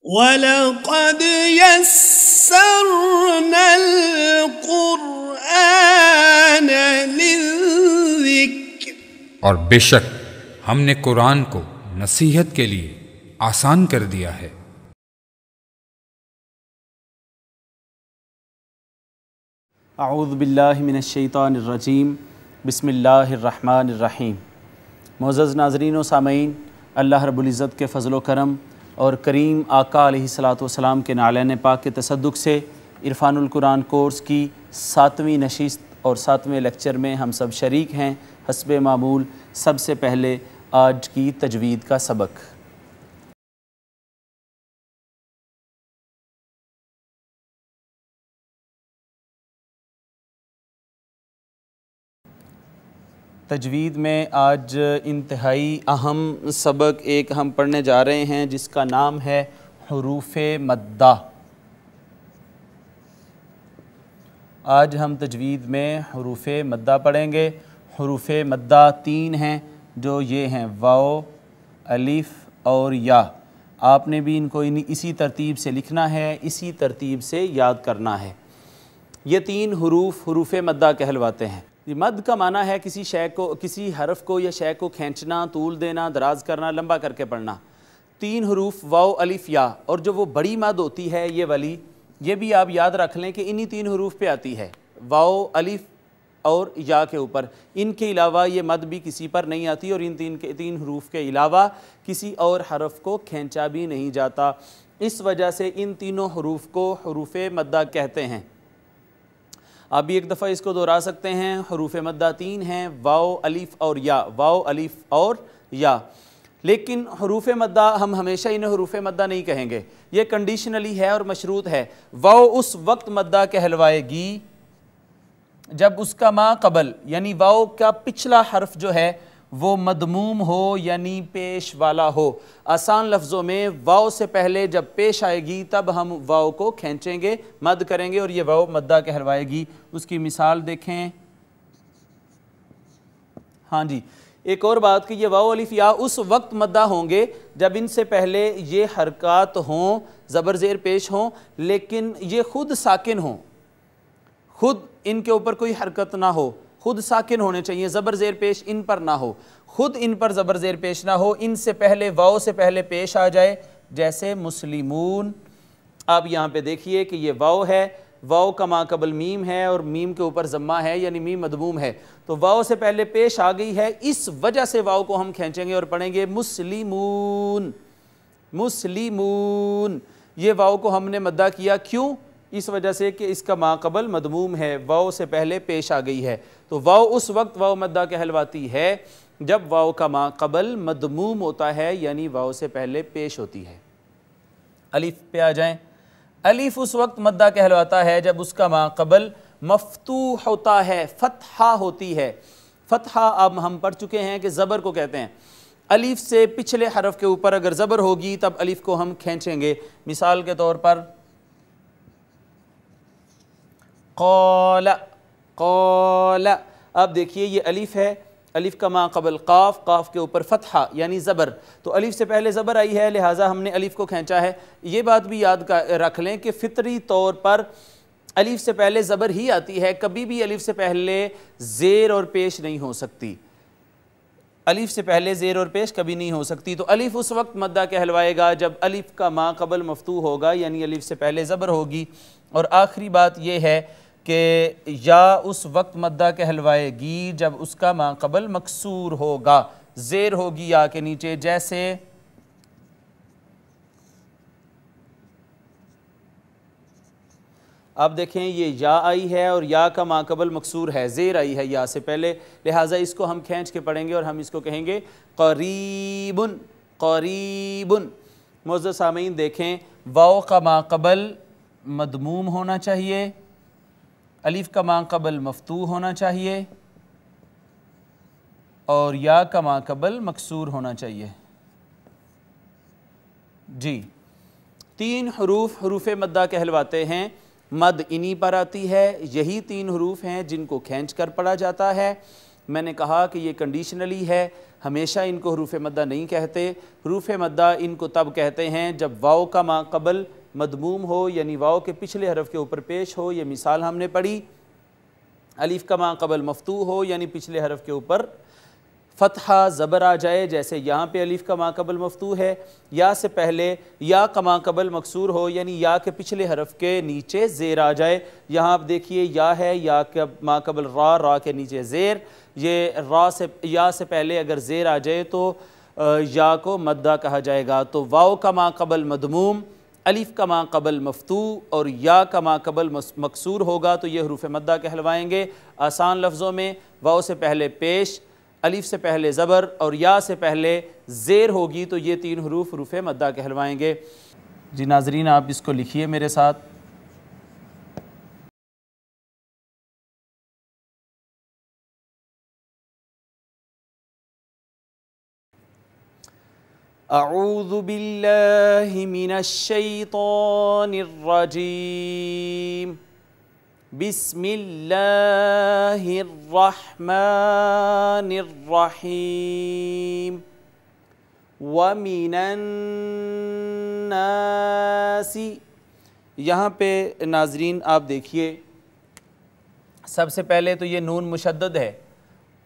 وَلَقَدْ يَسَّرْنَا الْقُرْآنَ لِلذِّكْرِ، اور بے شک ہم نے قرآن کو نصیحت کے لیے آسان کر دیا ہے۔ اعوذ باللہ من الشیطان الرجیم، بسم اللہ الرحمن الرحیم۔ معزز ناظرین و سامعین، اللہ رب العزت کے فضل و کرم اور کریم آقا علیہ الصلاۃ والسلام کے نعلین پاک کے تصدق سے عرفان القرآن کورس کی 7ویں نشست اور 7ویں لیکچر میں ہم سب شریک ہیں۔ حسب معمول سب سے پہلے آج کی تجوید کا سبق۔ تجوید میں آج انتہائی اہم سبق ایک ہم پڑھنے جا رہے ہیں جس کا نام ہے حروف مدہ۔ آج ہم تجوید میں حروف مدہ پڑھیں گے۔ حروف مدہ 3 ہیں جو یہ ہیں واو، الف اور یا۔ آپ نے بھی ان کو اسی ترتیب سے لکھنا ہے، اسی ترتیب سے یاد کرنا ہے۔ یہ 3 حروف مدہ کہلواتے ہیں۔ مد کا معنی ہے کسی شے کو، کسی حرف کو یا شے کو کھینچنا، طول دینا، دراز کرنا، لمبا کر کے پڑھنا۔ 3 حروف واو، الف، یا، اور جو وہ بڑی مد ہوتی ہے یہ والی، یہ بھی آپ یاد رکھ لیں کہ انہی 3 حروف پہ آتی ہے، واو، الف اور یا کے اوپر۔ ان کے علاوہ یہ مد بھی کسی پر نہیں آتی، اور ان 3 حروف کے علاوہ کسی اور حرف کو کھینچا بھی نہیں جاتا۔ اس وجہ سے ان تینوں حروف کو حروف مدہ کہتے ہیں۔ آپ بھی ایک دفعہ اس کو دہرا سکتے ہیں۔ حروف مدہ 3 ہیں، واو، الف اور یا، واو، الف اور یا۔ لیکن حروف مدہ ہم ہمیشہ انہیں حروف مدہ نہیں کہیں گے، یہ کنڈیشنلی ہے اور مشروط ہے۔ واو اس وقت مدہ کہلوائے گی جب اس کا ما قبل یعنی واو کا پچھلا حرف جو ہے وہ مدموم ہو یعنی پیش والا ہو۔ آسان لفظوں میں واو سے پہلے جب پیش آئے گی تب ہم واو کو کھینچیں گے، مد کریں گے، اور یہ واو مدہ کہلوائے گی۔ اس کی مثال دیکھیں۔ ہاں جی، ایک اور بات کہ یہ واو، الف، یا اس وقت مدہ ہوں گے جب ان سے پہلے یہ حرکات ہوں، زبر زیر پیش ہوں، لیکن یہ خود ساکن ہوں، خود ان کے اوپر کوئی حرکت نہ ہو، خود ساکن ہونے چاہیے، زبر زیر پیش ان پر نہ ہو، خود ان پر زبر زیر پیش نہ ہو، ان سے پہلے واو سے پہلے پیش آ جائے، جیسے مسلمون۔ آپ یہاں پہ دیکھیے کہ یہ واو ہے، واو کا ما قبل میم ہے اور میم کے اوپر ضمہ ہے یعنی میم مدموم ہے، تو واو سے پہلے پیش آ گئی ہے، اس وجہ سے واو کو ہم کھینچیں گے اور پڑھیں گے مسلمون، مسلمون۔ یہ واو کو ہم نے مدہ کیا، کیوں؟ اس وجہ سے کہ اس کا ما قبل مدموم ہے، واو سے پہلے پیش آ گئی ہے، تو واو اس وقت واو مدہ کہلواتی ہے جب واو کا ما قبل مدموم ہوتا ہے یعنی واو سے پہلے پیش ہوتی ہے۔ الف پہ آ جائیں۔ الف اس وقت مدہ کہلواتا ہے جب اس کا ما قبل مفتوح ہوتا ہے، فتحہ ہوتی ہے۔ فتحہ اب ہم پڑھ چکے ہیں کہ زبر کو کہتے ہیں۔ الف سے پچھلے حرف کے اوپر اگر زبر ہوگی تب الف کو ہم کھینچیں گے۔ مثال کے طور پر قال، قال۔ اب دیکھیے یہ الف ہے، الف کا ما قبل قاف، قاف کے اوپر فتحہ یعنی زبر، تو الف سے پہلے زبر آئی ہے لہٰذا ہم نے الف کو کھینچا ہے۔ یہ بات بھی یاد رکھ لیں کہ فطری طور پر الف سے پہلے زبر ہی آتی ہے، کبھی بھی الف سے پہلے زیر اور پیش نہیں ہو سکتی، الف سے پہلے زیر اور پیش کبھی نہیں ہو سکتی۔ تو الف اس وقت مدہ کہلوائے گا جب الف کا ما قبل مفتوح ہوگا یعنی الف سے پہلے زبر ہوگی۔ اور آخری بات یہ ہے کہ یا اس وقت مدہ کہلوائے گی جب اس کا ما قبل مکسور ہوگا، زیر ہوگی یا کے نیچے، جیسے اب دیکھیں یہ یا آئی ہے اور یا کا ما قبل مکسور ہے، زیر آئی ہے یا سے پہلے، لہٰذا اس کو ہم کھینچ کے پڑھیں گے اور ہم اس کو کہیں گے قریبن، قریبن۔ معزز سامعین دیکھیں، واو کا ما قبل مدموم ہونا چاہیے، الف کا ما قبل مفتوح ہونا چاہیے اور یا کا ما قبل مکسور ہونا چاہیے۔ جی، 3 حروف حروف مدہ کہلواتے ہیں۔ مد انہی پر آتی ہے، یہی 3 حروف ہیں جن کو کھینچ کر پڑھا جاتا ہے۔ میں نے کہا کہ یہ کنڈیشنلی ہے، ہمیشہ ان کو حروف مدہ نہیں کہتے۔ حروف مدہ ان کو تب کہتے ہیں جب واو کا ما قبل مضموم ہو، یعنی واو کے پچھلے حرف کے اوپر پیش ہو۔ یہ مثال ہم نے پڑھی۔ الف کا ما قبل مفتوح ہو، یعنی پچھلے حرف کے اوپر فتحہ زبر آ جائے، جیسے یہاں پہ الف کا ما قبل مفتوح ہے۔ یا سے پہلے یا کا ما قبل مکسور ہو، یعنی یا کے پچھلے حرف کے نیچے زیر آ جائے۔ یہاں آپ دیکھیے یا ہے، یا کا ما قبل را، را کے نیچے زیر۔ یہ یا سے پہلے اگر زیر آ جائے تو یا کو مدہ کہا جائے گا۔ تو واو کا ما قبل مضموم، الف کا ما قبل مفتوح اور یا کا ما قبل مکسور ہوگا تو یہ حروف مدہ کہلوائیں گے۔ آسان لفظوں میں واو سے پہلے پیش، الف سے پہلے زبر اور یا سے پہلے زیر ہوگی تو یہ تین حروف حروف مدہ کہلوائیں گے۔ جی ناظرین آپ اس کو لکھیے میرے ساتھ۔ اعوذ باللہ من الشیطان الرجیم، بسم اللہ الرحمن الرحیم، وَمِنَ النَّاسِ۔ یہاں پہ ناظرین آپ دیکھیے، سب سے پہلے تو یہ نون مشدد ہے،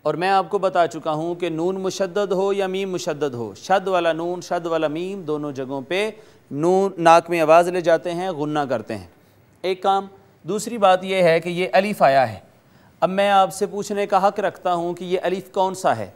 اور میں آپ کو بتا چکا ہوں کہ نون مشدد ہو یا میم مشدد ہو، شد والا نون شد والا میم دونوں جگہوں پہ نون ناک میں آواز لے جاتے ہیں، غنہ کرتے ہیں، ایک کام۔ دوسری بات یہ ہے کہ یہ الف آیا ہے۔ اب میں آپ سے پوچھنے کا حق رکھتا ہوں کہ یہ الف کون سا ہے؟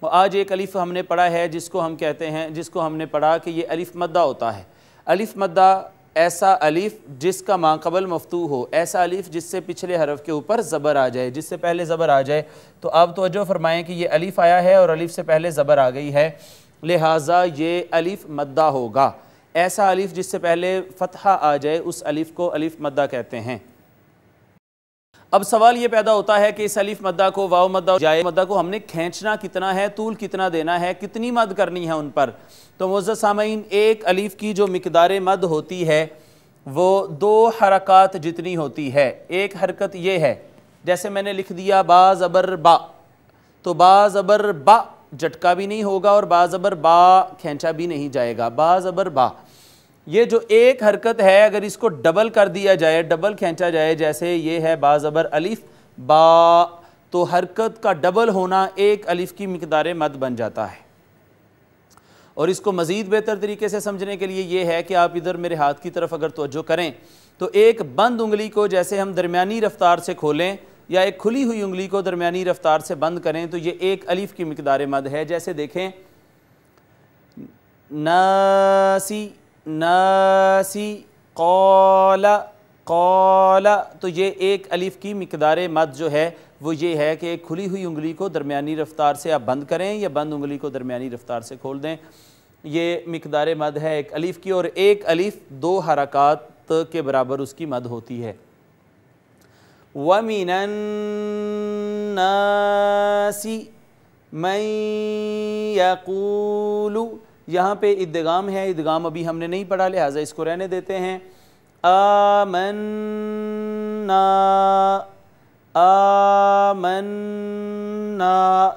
اور آج ایک الف ہم نے پڑھا ہے جس کو ہم کہتے ہیں، جس کو ہم نے پڑھا کہ یہ الف مدہ ہوتا ہے۔ الف مدہ ایسا الف جس کا ما قبل مفتوح ہو، ایسا الف جس سے پچھلے حرف کے اوپر زبر آ جائے، جس سے پہلے زبر آ جائے۔ تو آپ توجہ فرمائیں کہ یہ الف آیا ہے اور الف سے پہلے زبر آ گئی ہے، لہٰذا یہ الف مدہ ہوگا۔ ایسا الف جس سے پہلے فتحہ آ جائے اس الف کو الف مدہ کہتے ہیں۔ اب سوال یہ پیدا ہوتا ہے کہ اس الف مدہ کو واو مدہ جائے مدہ کو ہم نے کھینچنا کتنا ہے، طول کتنا دینا ہے، کتنی مد کرنی ہے ان پر۔ تو معزز سامعین، ایک الف کی جو مقدار مد ہوتی ہے وہ 2 حرکات جتنی ہوتی ہے۔ ایک حرکت یہ ہے، جیسے میں نے لکھ دیا با زبر با، تو با زبر با جھٹکا بھی نہیں ہوگا اور با زبر با کھینچا بھی نہیں جائے گا، با زبر با۔ یہ جو ایک حرکت ہے اگر اس کو ڈبل کر دیا جائے، ڈبل کھینچا جائے، جیسے یہ ہے با زبر الف با، تو حرکت کا ڈبل ہونا ایک الف کی مقدار مد بن جاتا ہے۔ اور اس کو مزید بہتر طریقے سے سمجھنے کے لیے یہ ہے کہ آپ ادھر میرے ہاتھ کی طرف اگر توجہ کریں تو ایک بند انگلی کو جیسے ہم درمیانی رفتار سے کھولیں یا ایک کھلی ہوئی انگلی کو درمیانی رفتار سے بند کریں تو یہ ایک الف کی مقدار مد ہے۔ جیسے دیکھیں ناسی ناسی، قال قال، تو یہ ایک الف کی مقدار مد جو ہے وہ یہ ہے کہ ایک کھلی ہوئی انگلی کو درمیانی رفتار سے آپ بند کریں یا بند انگلی کو درمیانی رفتار سے کھول دیں، یہ مقدار مد ہے ایک الف کی، اور ایک الف 2 حرکات کے برابر اس کی مد ہوتی ہے۔ وَمِنَ النَّاسِ مَن يَقُولُ، یہاں پہ ادغام ہے، ادغام ابھی ہم نے نہیں پڑھا لہٰذا اس کو رہنے دیتے ہیں۔ آمنا آمنا،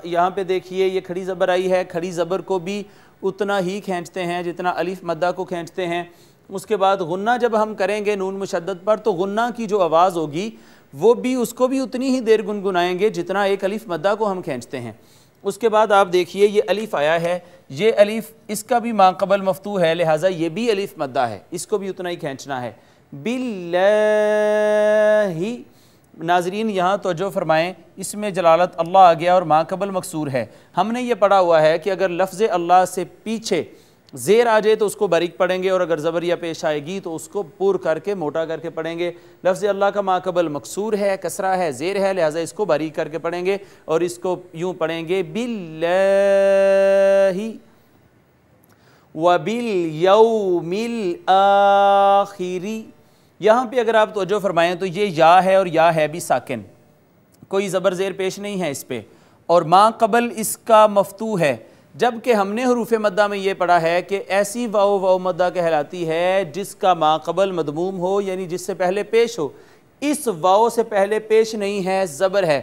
یہاں پہ دیکھیے یہ کھڑی زبر آئی ہے، کھڑی زبر کو بھی اتنا ہی کھینچتے ہیں جتنا الف مدہ کو کھینچتے ہیں۔ اس کے بعد غنہ جب ہم کریں گے نون مشدد پر تو غنہ کی جو آواز ہوگی وہ بھی اس کو بھی اتنی ہی دیر گنگنائیں گے جتنا ایک الف مدہ کو ہم کھینچتے ہیں۔ اس کے بعد آپ دیکھیے یہ الف آیا ہے، یہ الف اس کا بھی ما قبل مفتوح ہے لہٰذا یہ بھی الف مدہ ہے، اس کو بھی اتنا ہی کھینچنا ہے۔ باللہ، ناظرین یہاں توجہ فرمائیں، اس میں جلالت اللہ آ گیا اور ما قبل مکسور ہے۔ ہم نے یہ پڑھا ہوا ہے کہ اگر لفظ اللہ سے پیچھے زیر آ جائے تو اس کو باریک پڑھیں گے، اور اگر زبریہ پیش آئے گی تو اس کو پور کر کے موٹا کر کے پڑھیں گے۔ لفظ اللہ کا ما قبل مکسور ہے، کسرہ ہے، زیر ہے، لہٰذا اس کو باریک کر کے پڑھیں گے اور اس کو یوں پڑھیں گے باللہ وبالیوم الآخر۔ یہاں پہ اگر آپ توجہ فرمائیں تو یہ یا ہے اور یا ہے بھی ساکن، کوئی زبر زیر پیش نہیں ہے اس پہ، اور ما قبل اس کا مفتوح ہے، جبکہ ہم نے حروف مدہ میں یہ پڑھا ہے کہ ایسی واو واو مدہ کہلاتی ہے جس کا ما قبل مضموم ہو، یعنی جس سے پہلے پیش ہو۔ اس واو سے پہلے پیش نہیں ہے، زبر ہے،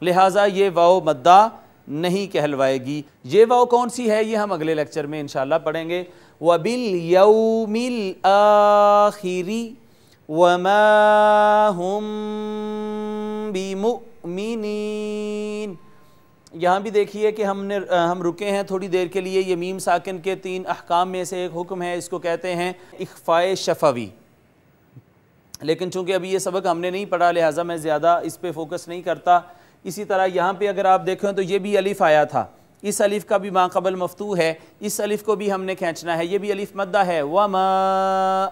لہٰذا یہ واو مدہ نہیں کہلوائے گی۔ یہ واو کون سی ہے یہ ہم اگلے لیکچر میں انشاءاللہ پڑھیں گے۔ وَبِالْيَوْمِ الْآخِرِ وَمَا هُمْ بِمُؤْمِنِينَ۔ یہاں بھی دیکھیے کہ ہم رکے ہیں تھوڑی دیر کے لیے۔ یہ میم ساکن کے 3 احکام میں سے ایک حکم ہے، اس کو کہتے ہیں اخفاء شفوی، لیکن چونکہ ابھی یہ سبق ہم نے نہیں پڑھا لہٰذا میں زیادہ اس پہ فوکس نہیں کرتا۔ اسی طرح یہاں پہ اگر آپ دیکھیں تو یہ بھی الف آیا تھا، اس الف کا بھی ما قبل مفتوح ہے، اس الف کو بھی ہم نے کھینچنا ہے، یہ بھی الف مدہ ہے۔ وَمَا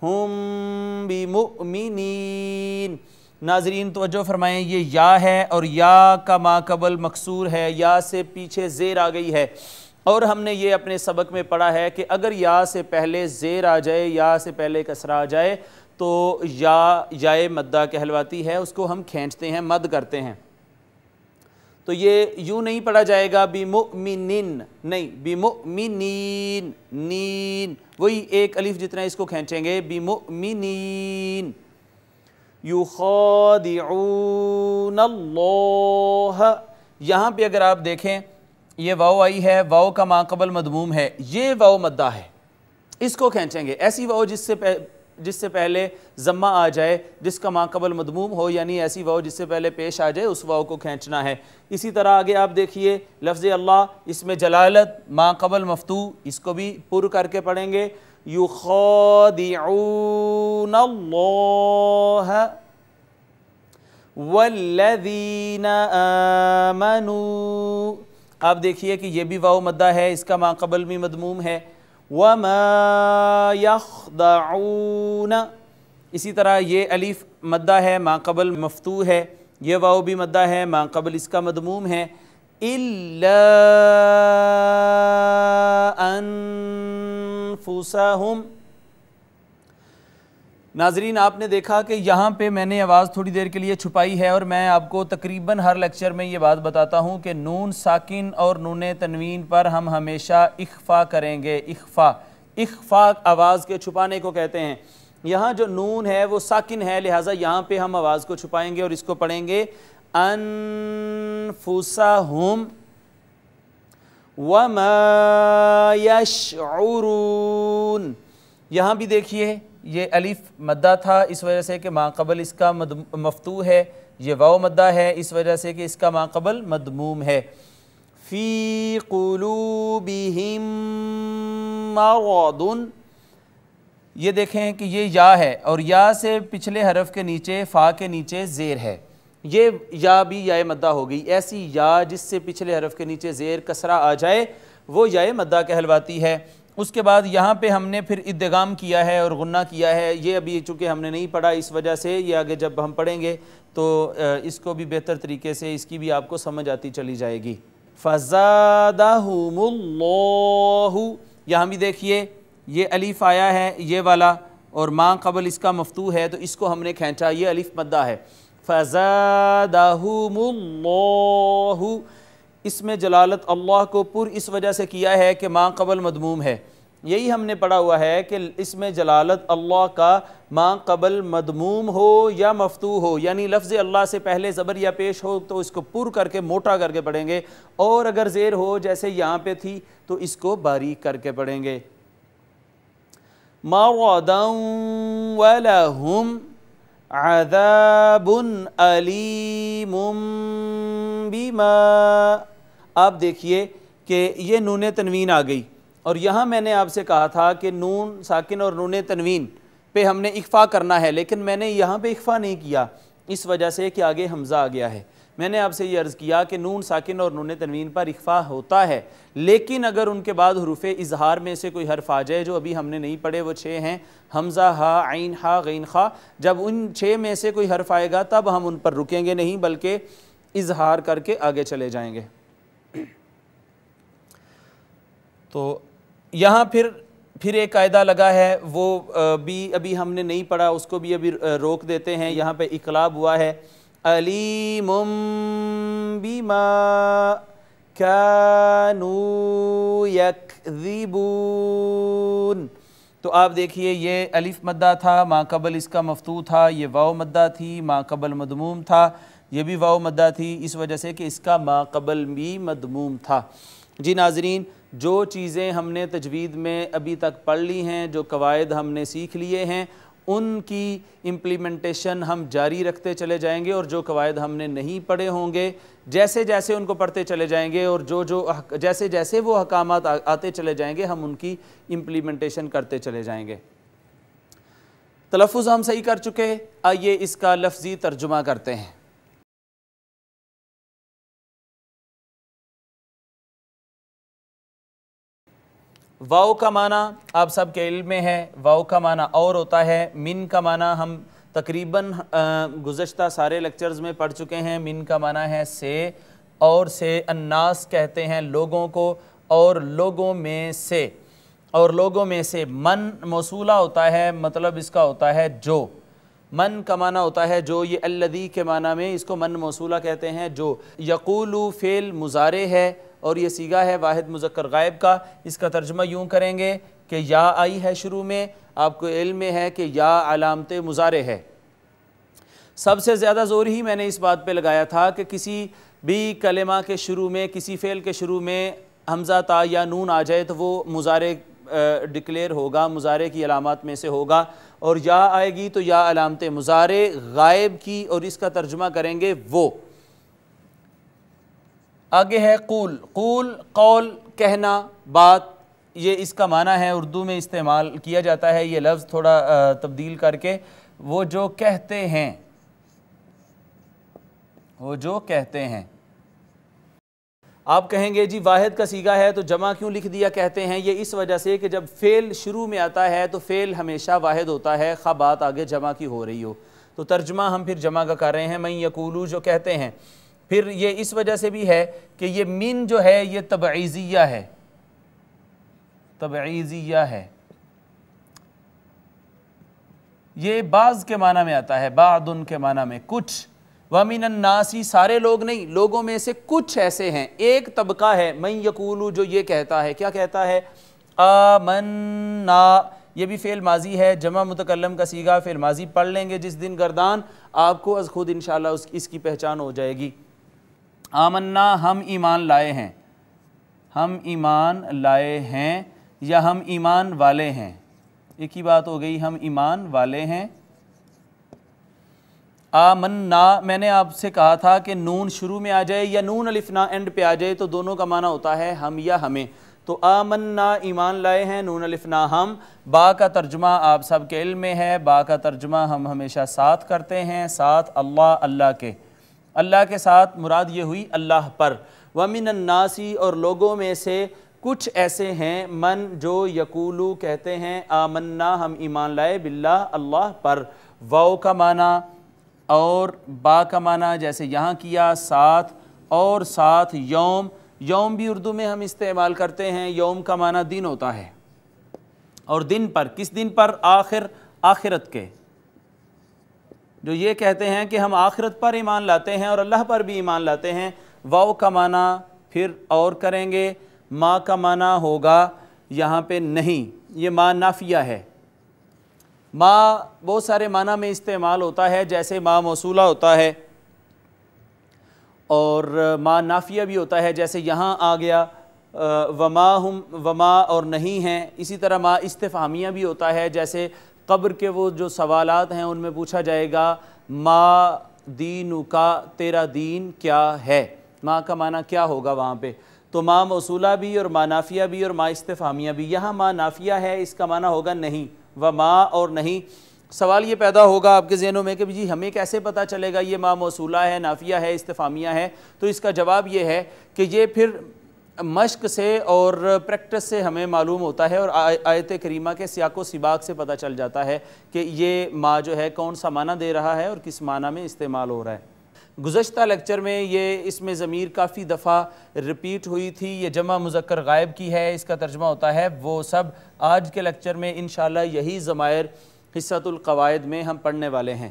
هُمْ بِمُؤْمِنِينَ۔ ناظرین توجہ فرمائیں، یہ یا ہے اور یا کا ما قبل مکسور ہے، یا سے پیچھے زیر آ گئی ہے، اور ہم نے یہ اپنے سبق میں پڑھا ہے کہ اگر یا سے پہلے زیر آ جائے، یا سے پہلے کسرہ آ جائے تو یا مدہ کہلواتی ہے، اس کو ہم کھینچتے ہیں، مد کرتے ہیں۔ تو یہ یوں نہیں پڑھا جائے گا بِمُؤْمِنِن، نہیں بِمُؤْمِنِین، نین وہی ایک الف جتنا اس کو کھینچیں گے، بِمُؤْمِنِین۔ یُخَادِعُونَ اللَّهَ، یہاں پہ اگر آپ دیکھیں یہ واو آئی ہے، واو کا ما قبل مدموم ہے، یہ واو مدہ ہے، اس کو کھینچیں گے۔ ایسی واو جس سے پہلے ضمہ آ جائے، جس کا ما قبل مدموم ہو، یعنی ایسی واو جس سے پہلے پیش آ جائے، اس واو کو کھینچنا ہے۔ اسی طرح آگے آپ دیکھیے لفظ اللہ، اس میں جلالت ما قبل مفتوح، اس کو بھی پر کر کے پڑھیں گے، یخادعون اللہ والذین آمنوا۔ آپ دیکھیے کہ یہ بھی واو مدہ ہے، اس کا ما قبل بھی مدموم ہے، وَمَا يَخْدَعُونَ۔ اسی طرح یہ الف مدہ ہے، ما قبل مفتوح ہے، یہ واو بھی مدہ ہے، ما قبل اس کا مدموم ہے، إِلَّا أَنفُسَهُمْ۔ ناظرین آپ نے دیکھا کہ یہاں پہ میں نے آواز تھوڑی دیر کے لیے چھپائی ہے، اور میں آپ کو تقریباً ہر لیکچر میں یہ بات بتاتا ہوں کہ نون ساکن اور نون تنوین پر ہم ہمیشہ اخفا کریں گے۔ اخفا آواز کے چھپانے کو کہتے ہیں۔ یہاں جو نون ہے وہ ساکن ہے، لہٰذا یہاں پہ ہم آواز کو چھپائیں گے اور اس کو پڑھیں گے انفسہم وما یشعرون۔ یہاں بھی دیکھیے یہ الف مدہ تھا اس وجہ سے کہ ما قبل اس کا مفتوح ہے، یہ واو مدہ ہے اس وجہ سے کہ اس کا ما قبل مدموم ہے۔ فی قلوبہم مرض، یہ دیکھیں کہ یہ یا ہے اور یا سے پچھلے حرف کے نیچے فا کے نیچے زیر ہے، یہ یا بھی یا مدہ ہو گئی۔ ایسی یا جس سے پچھلے حرف کے نیچے زیر کسرہ آ جائے وہ یا مدہ کہلواتی ہے۔ اس کے بعد یہاں پہ ہم نے پھر ادغام کیا ہے اور غنہ کیا ہے، یہ ابھی چونکہ ہم نے نہیں پڑھا اس وجہ سے یہ آگے جب ہم پڑھیں گے تو اس کو بھی بہتر طریقے سے اس کی بھی آپ کو سمجھ آتی چلی جائے گی۔ فَزَادَهُمُ اللَّهُ، یہاں بھی دیکھیے یہ الف آیا ہے یہ والا اور ما قبل اس کا مفتوح ہے تو اس کو ہم نے کھینچا، یہ الف مدہ ہے۔ فَزَادَهُمُ اللَّهُ، اس میں جلالت اللہ کو پر اس وجہ سے کیا ہے کہ ما قبل مدموم ہے۔ یہی ہم نے پڑھا ہوا ہے کہ اس میں جلالت اللہ کا ما قبل مدموم ہو یا مفتوح ہو، یعنی لفظ اللہ سے پہلے زبر یا پیش ہو تو اس کو پر کر کے موٹا کر کے پڑھیں گے، اور اگر زیر ہو جیسے یہاں پہ تھی تو اس کو باریک کر کے پڑھیں گے۔ مَرَضًا وَلَهُمْ عَذَابٌ أَلِيمٌ بِمَا۔ آپ دیکھیے کہ یہ نون تنوین آ گئی، اور یہاں میں نے آپ سے کہا تھا کہ نون ساکن اور نون تنوین پہ ہم نے اخفا کرنا ہے، لیکن میں نے یہاں پہ اخفا نہیں کیا اس وجہ سے کہ آگے حمزہ آ گیا ہے۔ میں نے آپ سے یہ عرض کیا کہ نون ساکن اور نون تنوین پر اخفا ہوتا ہے، لیکن اگر ان کے بعد حروف اظہار میں سے کوئی حرف آ جائے جو ابھی ہم نے نہیں پڑھے، وہ 6 ہیں، حمزہ، ہا، عین، ہا، غین، خا، جب ان 6 میں سے کوئی حرف آئے گا تب ہم ان پر رکیں گے نہیں بلکہ اظہار کر کے آگے چلے جائیں گے۔ تو یہاں پھر ایک قاعدہ لگا ہے، وہ بھی ابھی ہم نے نہیں پڑھا، اس کو بھی ابھی روک دیتے ہیں۔ یہاں پہ اقلاب ہوا ہے، علیم بما کانوا یکذبون۔ تو آپ دیکھیے یہ الف مدہ تھا، ما قبل اس کا مفتوح تھا، یہ واو مدہ تھی، ما قبل مدموم تھا، یہ بھی واو مدہ تھی اس وجہ سے کہ اس کا ما قبل بھی مدموم تھا۔ جی ناظرین، جو چیزیں ہم نے تجوید میں ابھی تک پڑھ لی ہیں، جو قواعد ہم نے سیکھ لیے ہیں، ان کی امپلیمنٹیشن ہم جاری رکھتے چلے جائیں گے، اور جو قواعد ہم نے نہیں پڑھے ہوں گے جیسے جیسے ان کو پڑھتے چلے جائیں گے، اور جیسے جیسے وہ احکامات آتے چلے جائیں گے ہم ان کی امپلیمنٹیشن کرتے چلے جائیں گے۔ تلفظ ہم صحیح کر چکے، آئیے اس کا لفظی ترجمہ کرتے ہیں۔ واو کا معنی آپ سب کے علم میں ہے، واو کا معنی اور ہوتا ہے۔ من کا معنی ہم تقریباً گزشتہ سارے لیکچرز میں پڑھ چکے ہیں۔ من کا معنی ہے سے، اور سے الناس کہتے ہیں لوگوں کو، اور لوگوں میں سے، اور لوگوں میں سے۔ من موصولہ ہوتا ہے، مطلب اس کا ہوتا ہے جو۔ من کا معنی ہوتا ہے جو، یہ الذی کے معنی میں اس کو من موصولہ کہتے ہیں جو۔ یقولو فعل مضارع ہے اور یہ صیغہ ہے واحد مذکر غائب کا۔ اس کا ترجمہ یوں کریں گے کہ یا آئی ہے شروع میں، آپ کو علم میں ہے کہ یا علامت مضارع ہے۔ سب سے زیادہ زور ہی میں نے اس بات پہ لگایا تھا کہ کسی بھی کلمہ کے شروع میں، کسی فعل کے شروع میں حمزہ تا یا نون آ جائے تو وہ مضارع ڈکلیئر ہوگا، مضارع کی علامات میں سے ہوگا، اور یا آئے گی تو یا علامت مضارع غائب کی، اور اس کا ترجمہ کریں گے وہ۔ آگے ہے قول۔ قول قول کہنا، بات، یہ اس کا معنی ہے، اردو میں استعمال کیا جاتا ہے یہ لفظ تھوڑا تبدیل کر کے، وہ جو کہتے ہیں، وہ جو کہتے ہیں۔ آپ کہیں گے جی واحد کا صیغہ ہے تو جمع کیوں لکھ دیا کہتے ہیں؟ یہ اس وجہ سے کہ جب فعل شروع میں آتا ہے تو فعل ہمیشہ واحد ہوتا ہے، خواہ بات آگے جمع کی ہو رہی ہو، تو ترجمہ ہم پھر جمع کا کر رہے ہیں، من یقولو جو کہتے ہیں۔ پھر یہ اس وجہ سے بھی ہے کہ یہ من جو ہے یہ تبعیضیہ ہے، تبعیضیہ ہے، یہ بعض کے معنی میں آتا ہے، بعض کے معنی میں کچھ۔ وَمِنَ النَّاسِ سارے لوگ نہیں، لوگوں میں سے کچھ ایسے ہیں، ایک طبقہ ہے، من یقولو جو یہ کہتا ہے، کیا کہتا ہے؟ آمنا، یہ بھی فعل ماضی ہے، جمع متکلم کا صیغہ، فعل ماضی پڑھ لیں گے جس دن گردان، آپ کو از خود انشاءاللہ اس کی پہچان ہو جائے گی۔ آمنا ہم ایمان لائے ہیں، ہم ایمان لائے ہیں، یا ہم ایمان والے ہیں، ایک ہی بات ہو گئی، ہم ایمان والے ہیں۔ آمنا، میں نے آپ سے کہا تھا کہ نون شروع میں آ جائے یا نون الف نا اینڈ پہ آ جائے تو دونوں کا معنی ہوتا ہے ہم یا ہمیں، تو آمنا ایمان لائے ہیں، نون الف نا ہم۔ با کا ترجمہ آپ سب کے علم میں ہے، با کا ترجمہ ہم ہمیشہ ساتھ کرتے ہیں، ساتھ اللہ، اللہ کے، اللہ کے ساتھ مراد یہ ہوئی اللہ پر۔ وَمِنَ النَّاسِ اور لوگوں میں سے کچھ ایسے ہیں، من جو یقولو کہتے ہیں، آمنا ہم ایمان لائے، باللہ اللہ پر۔ واو کا معنی اور با کا معنی جیسے یہاں کیا، ساتھ، اور ساتھ یوم، یوم بھی اردو میں ہم استعمال کرتے ہیں، یوم کا معنی دن ہوتا ہے، اور دن پر، کس دن پر؟ آخر، آخرت کے، جو یہ کہتے ہیں کہ ہم آخرت پر ایمان لاتے ہیں اور اللہ پر بھی ایمان لاتے ہیں۔ واو کا معنی پھر اور کریں گے، ما کا معنی ہوگا یہاں پہ نہیں، یہ ما نافیہ ہے۔ ما بہت سارے معنی میں استعمال ہوتا ہے، جیسے ما موصولہ ہوتا ہے، اور ما نافیہ بھی ہوتا ہے، جیسے یہاں آ گیا وما ہم، وما اور نہیں ہیں۔ اسی طرح ما استفہامیہ بھی ہوتا ہے، جیسے قبر کے وہ جو سوالات ہیں ان میں پوچھا جائے گا ما دینک، تیرا دین کیا ہے، ما کا معنی کیا ہوگا وہاں پہ؟ تو ما موصولہ بھی اور ما نافیہ بھی اور ما استفہامیہ بھی۔ یہاں ما نافیہ ہے، اس کا معنی ہوگا نہیں، وما اور نہیں۔ سوال یہ پیدا ہوگا آپ کے ذہنوں میں کہ جی ہمیں کیسے پتہ چلے گا یہ ما موصولہ ہے، نافیہ ہے، استفہامیہ ہے؟ تو اس کا جواب یہ ہے کہ یہ پھر مشق سے اور پریکٹس سے ہمیں معلوم ہوتا ہے، اور آیت کریمہ کے سیاق و سباق سے پتہ چل جاتا ہے کہ یہ ما جو ہے کون سا معنی دے رہا ہے اور کس معنی میں استعمال ہو رہا ہے۔ گزشتہ لیکچر میں یہ اس میں ضمیر کافی دفعہ ریپیٹ ہوئی تھی، یہ جمع مذکر غائب کی ہے، اس کا ترجمہ ہوتا ہے وہ سب۔ آج کے لیکچر میں انشاءاللہ یہی ضمائر حصۃ القواعد میں ہم پڑھنے والے ہیں۔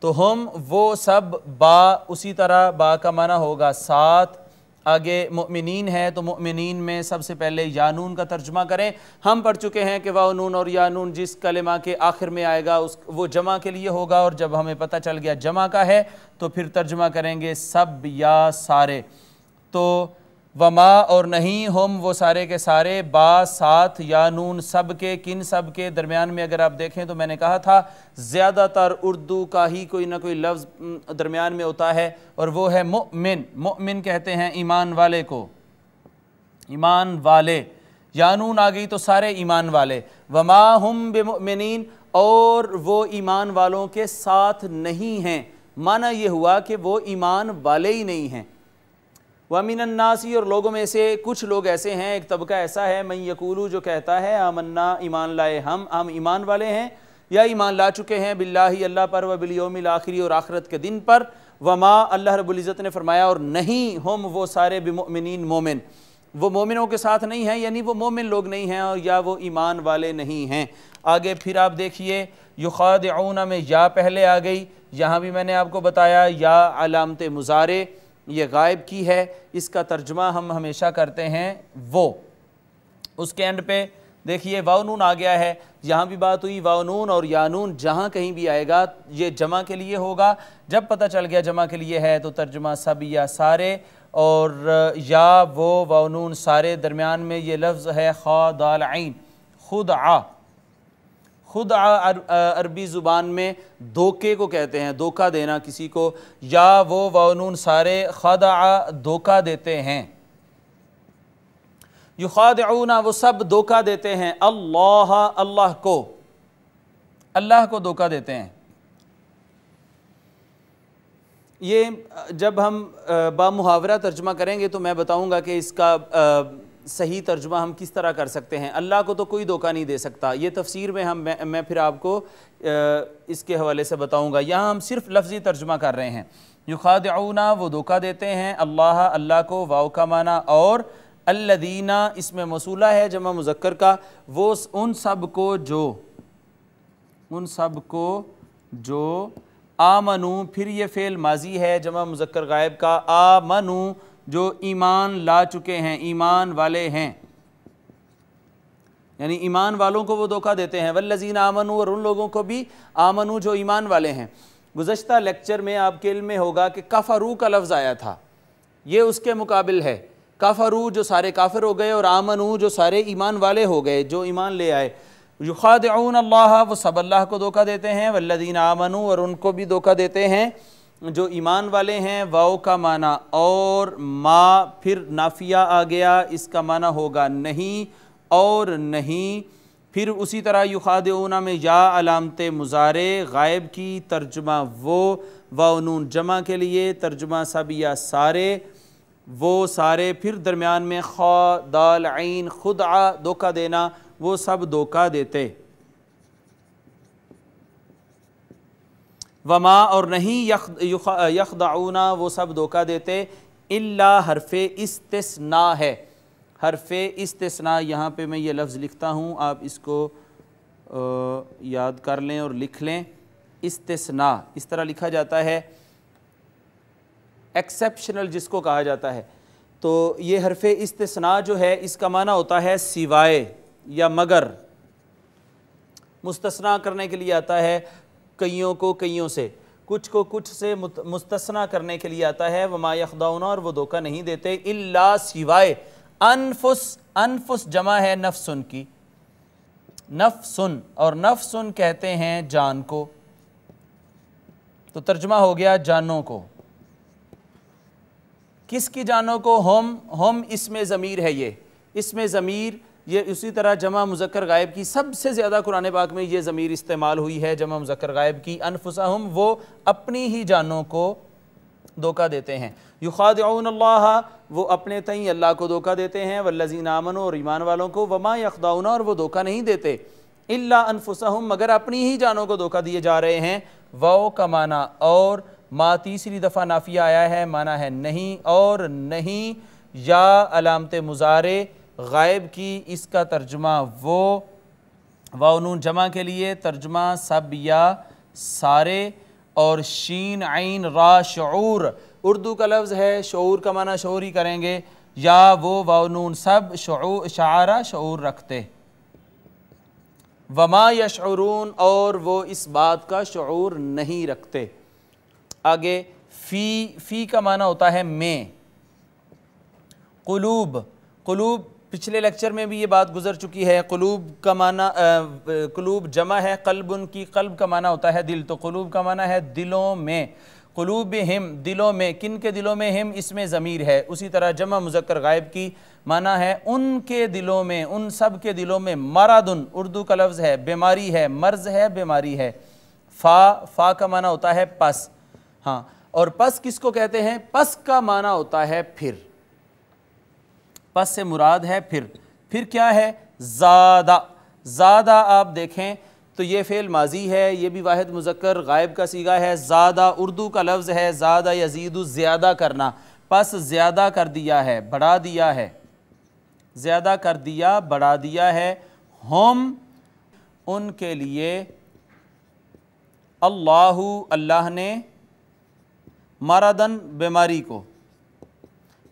تو ہم وہ سب، با اسی طرح با کا معنی ہوگا ساتھ، آگے مؤمنین ہے تو مؤمنین میں سب سے پہلے یا نون کا ترجمہ کریں۔ ہم پڑھ چکے ہیں کہ واو نون اور یا نون جس کلمہ کے آخر میں آئے گا وہ جمع کے لیے ہوگا، اور جب ہمیں پتہ چل گیا جمع کا ہے تو پھر ترجمہ کریں گے سب یا سارے۔ تو وما اور نہیں، ہم وہ سارے کے سارے، با ساتھ، یا نون سب کے، کن سب کے درمیان میں اگر آپ دیکھیں تو میں نے کہا تھا زیادہ تر اردو کا ہی کوئی نہ کوئی لفظ درمیان میں ہوتا ہے، اور وہ ہے مؤمن۔ مؤمن کہتے ہیں ایمان والے کو، ایمان والے۔ یا نون آ گئی تو سارے ایمان والے۔ وما ہم بمؤمنین، اور وہ ایمان والوں کے ساتھ نہیں ہیں، معنی یہ ہوا کہ وہ ایمان والے ہی نہیں ہیں۔ وَمِنَ النَّاسِ، اور لوگوں میں سے کچھ لوگ ایسے ہیں، ایک طبقہ ایسا ہے، مَن یقولو جو کہتا ہے آمنا ایمان لائے ہم ایمان والے ہیں یا ایمان لا چکے ہیں، باللہ اللہ پر، وبالیوم الآخر اور آخرت کے دن پر، وما اللہ رب العزت نے فرمایا اور نہیں ہم وہ سارے بمؤمنین مومن، وہ مومنوں کے ساتھ نہیں ہیں، یعنی وہ مومن لوگ نہیں ہیں اور یا وہ ایمان والے نہیں ہیں۔ آگے پھر آپ دیکھیے یخادعون میں یا پہلے آ گئی، یہاں بھی میں نے آپ کو بتایا یا علامت مضارع یہ غائب کی ہے، اس کا ترجمہ ہم ہمیشہ کرتے ہیں وہ۔ اس کے اینڈ پہ دیکھیے واو نون آ گیا ہے، یہاں بھی بات ہوئی واو نون اور یا نون جہاں کہیں بھی آئے گا یہ جمع کے لیے ہوگا، جب پتہ چل گیا جمع کے لیے ہے تو ترجمہ سب یا سارے، اور یا وہ واو نون سارے درمیان میں یہ لفظ ہے خا دال عین، خدعہ۔ خدعہ عربی زبان میں دھوکے کو کہتے ہیں، دھوکہ دینا کسی کو، یا وہ واو نون سارے خدعہ دھوکہ دیتے ہیں۔ یخادعون وہ سب دھوکہ دیتے ہیں، اللہ اللہ کو دھوکہ دیتے ہیں۔ یہ جب ہم بامحاورہ ترجمہ کریں گے تو میں بتاؤں گا کہ اس کا صحیح ترجمہ ہم کس طرح کر سکتے ہیں۔ اللہ کو تو کوئی دھوکہ نہیں دے سکتا، یہ تفسیر میں میں پھر آپ کو اس کے حوالے سے بتاؤں گا، یہاں ہم صرف لفظی ترجمہ کر رہے ہیں۔ یخادعون وہ دھوکہ دیتے ہیں، اللہ کو، واو کا معنی، اور الذین اس میں موصولہ ہے جمع مذکر کا، وہ ان سب کو جو آمنو، پھر یہ فعل ماضی ہے جمع مذکر غائب کا، آمنو جو ایمان لا چکے ہیں، ایمان والے ہیں، یعنی ایمان والوں کو وہ دھوکہ دیتے ہیں۔ والذین آمنو اور ان لوگوں کو بھی، آمنو جو ایمان والے ہیں۔ گزشتہ لیکچر میں آپ کے علم میں ہوگا کہ کفرو کا لفظ آیا تھا، یہ اس کے مقابل ہے، کفرو جو سارے کافر ہو گئے اور آمنو جو سارے ایمان والے ہو گئے، جو ایمان لے آئے۔ یخادعون اللہ وہ سب اللہ کو دھوکہ دیتے ہیں، والذین آمنو اور ان کو بھی دھوکہ دیتے ہیں جو ایمان والے ہیں، واو کا معنی، اور ما پھر نافیہ آ گیا، اس کا معنی ہوگا نہیں اور نہیں۔ پھر اسی طرح یخادعون میں یا علامت مضارع غائب کی، ترجمہ وہ، واو نون جمع کے لیے، ترجمہ سب یا سارے، وہ سارے، پھر درمیان میں خا دال عین، خدعہ دھوکہ دینا، وہ سب دھوکہ دیتے۔ وما اور نہیں یخدعون وہ سب دھوکہ دیتے، الا حرف استثناء ہے، حرف استثناء، یہاں پہ میں یہ لفظ لکھتا ہوں، آپ اس کو یاد کر لیں اور لکھ لیں۔ استثناء اس طرح لکھا جاتا ہے، ایکسیپشنل جس کو کہا جاتا ہے، تو یہ حرف استثناء جو ہے اس کا معنی ہوتا ہے سوائے یا مگر، مستثنیٰ کرنے کے لیے آتا ہے، کئیوں کو کئیوں سے، کچھ کو کچھ سے مستثنیٰ کرنے کے لیے آتا ہے۔ وما یخدعون اور وہ دھوکہ نہیں دیتے، الا سوائے، انفس جمع ہے نفسن کی، نفسن، اور نفسن کہتے ہیں جان کو، تو ترجمہ ہو گیا جانوں کو۔ کس کی جانوں کو؟ ہم اس میں ضمیر ہے، یہ اس میں ضمیر، یہ اسی طرح جمع مذکر غائب کی سب سے زیادہ قرآن پاک میں یہ ضمیر استعمال ہوئی ہے جمع مذکر غائب کی، انفسہم وہ اپنی ہی جانوں کو دھوکہ دیتے ہیں۔ یخادعون اللہ وہ اپنے تئیں اللہ کو دھوکہ دیتے ہیں، والذین آمنوا اور ایمان والوں کو، وما یخدعون اور وہ دھوکہ نہیں دیتے، الا انفسہم مگر اپنی ہی جانوں کو دھوکہ دیے جا رہے ہیں۔ واو کا معنی اور ما تیسری دفعہ نافیہ آیا ہے، معنی ہے نہیں اور نہیں، یا علامت مضارع غائب کی، اس کا ترجمہ وہ، واو نون جمع کے لیے، ترجمہ سب یا سارے، اور شین عین را شعور اردو کا لفظ ہے، شعور کا معنی شعور ہی کریں گے، یا وہ واو نون سب شعارہ شعور رکھتے، وما یشعرون اور وہ اس بات کا شعور نہیں رکھتے۔ آگے فی کا معنی ہوتا ہے میں، قلوب پچھلے لیکچر میں بھی یہ بات گزر چکی ہے، قلوب کا معنی قلوب جمع ہے قلب کی، قلب کا معنی ہوتا ہے دل، تو قلوب کا معنی ہے دلوں میں، قلوبہم دلوں میں، کن کے دلوں میں، ہم اس میں ضمیر ہے، اسی طرح جمع مذکر غائب کی معنی ہے ان کے دلوں میں، ان سب کے دلوں میں، مرضن اردو کا لفظ ہے، بیماری ہے، مرض ہے، بیماری ہے۔ فا کا معنی ہوتا ہے پس، ہاں، اور پس کس کو کہتے ہیں؟ پس کا معنی ہوتا ہے پھر، پس سے مراد ہے پھر کیا ہے؟ زادہ آپ دیکھیں تو یہ فعل ماضی ہے، یہ بھی واحد مذکر غائب کا صیغہ ہے، زادہ اردو کا لفظ ہے، زادہ یزید زیادہ کرنا، پس زیادہ کر دیا ہے، بڑھا دیا ہے، زیادہ کر دیا بڑھا دیا ہے، ہم ان کے لیے، اللہ نے، مرضن بیماری کو،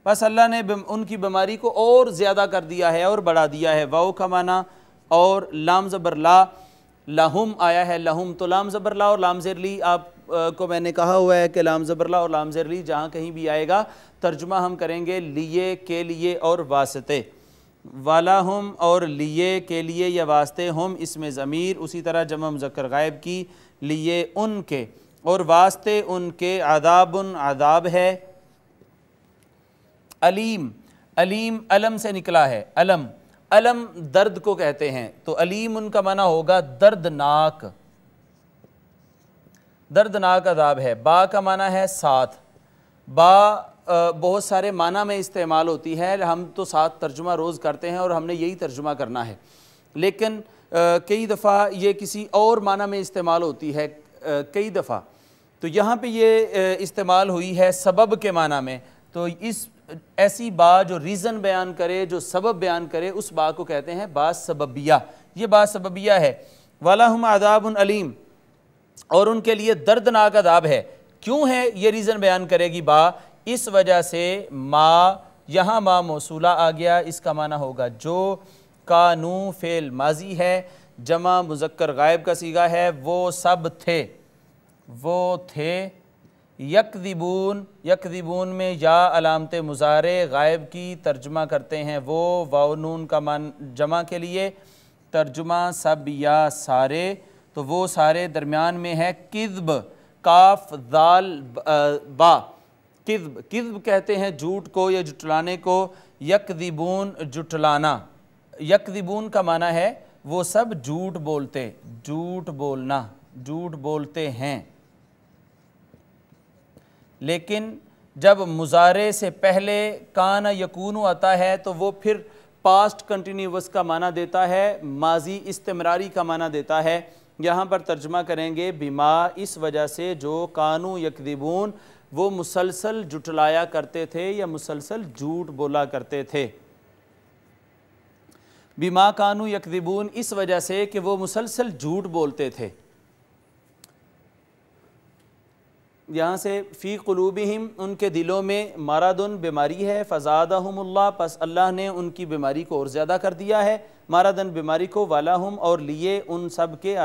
بس اللہ نے ان کی بیماری کو اور زیادہ کر دیا ہے اور بڑھا دیا ہے۔ واو کا معنی اور لام زبر لا، لہم آیا ہے، لہم تو لام زبر لا اور لام زیر لی، آپ کو میں نے کہا ہوا ہے کہ لام زبر لا اور لام زیر لی جہاں کہیں بھی آئے گا ترجمہ ہم کریں گے لیے، کے لیے اور واسطے، والا ہم اور لیے، کے لیے یا واسطے، ہم اس میں ضمیر، اسی طرح جمع مذکر غائب کی، لیے ان کے اور واسطے ان کے، عذاب عذاب ہے، علیم علم سے نکلا ہے، علم درد کو کہتے ہیں، تو علیم ان کا معنی ہوگا دردناک عذاب ہے۔ با کا معنی ہے ساتھ، با بہت سارے معنی میں استعمال ہوتی ہے، ہم تو ساتھ ترجمہ روز کرتے ہیں اور ہم نے یہی ترجمہ کرنا ہے، لیکن کئی دفعہ یہ کسی اور معنی میں استعمال ہوتی ہے، کئی دفعہ تو یہاں پہ یہ استعمال ہوئی ہے سبب کے معنی میں، تو اس ایسی با جو ریزن بیان کرے، جو سبب بیان کرے، اس با کو کہتے ہیں با سببیہ، یہ با سببیہ ہے۔ وَلَهُمْ عَذَابٌ عَلِيمٌ اور ان کے لیے دردناک عذاب ہے۔ کیوں ہے یہ ریزن بیان کرے گی با؟ اس وجہ سے ما، یہاں ما موصولہ آ گیا، اس کا معنی ہوگا جو، کانو فعل ماضی ہے، جمع مذکر غائب کا صیغہ ہے، وہ سب تھے، وہ تھے، یکذبون میں یا علامت مضارع غائب کی ترجمہ کرتے ہیں وہ، واو نون کا جمع کے لیے ترجمہ سب یا سارے، تو وہ سارے درمیان میں ہے کذب، کاف ذال با، کذب کہتے ہیں جھوٹ کو یا جھٹلانے کو، یکذبون جھٹلانا، یکذبون کا معنی ہے وہ سب جھوٹ بولتے، جھوٹ بولنا، جھوٹ بولتے ہیں، لیکن جب مضارع سے پہلے کان یکون آتا ہے تو وہ پھر پاسٹ کنٹینیوس کا معنی دیتا ہے، ماضی استمراری کا معنی دیتا ہے۔ یہاں پر ترجمہ کریں گے بما، اس وجہ سے جو، کانو یکذبون وہ مسلسل جھٹلایا کرتے تھے یا مسلسل جھوٹ بولا کرتے تھے، بما کانو یکذبون اس وجہ سے کہ وہ مسلسل جھوٹ بولتے تھے۔ یہاں سے فی قلوبہم ان کے دلوں میں، مرضن بیماری ہے، فزادہم اللہ پس اللہ نے ان کی بیماری کو اور زیادہ کر دیا ہے، مرضن بیماری کو، ولہم اور لیے ان سب کے،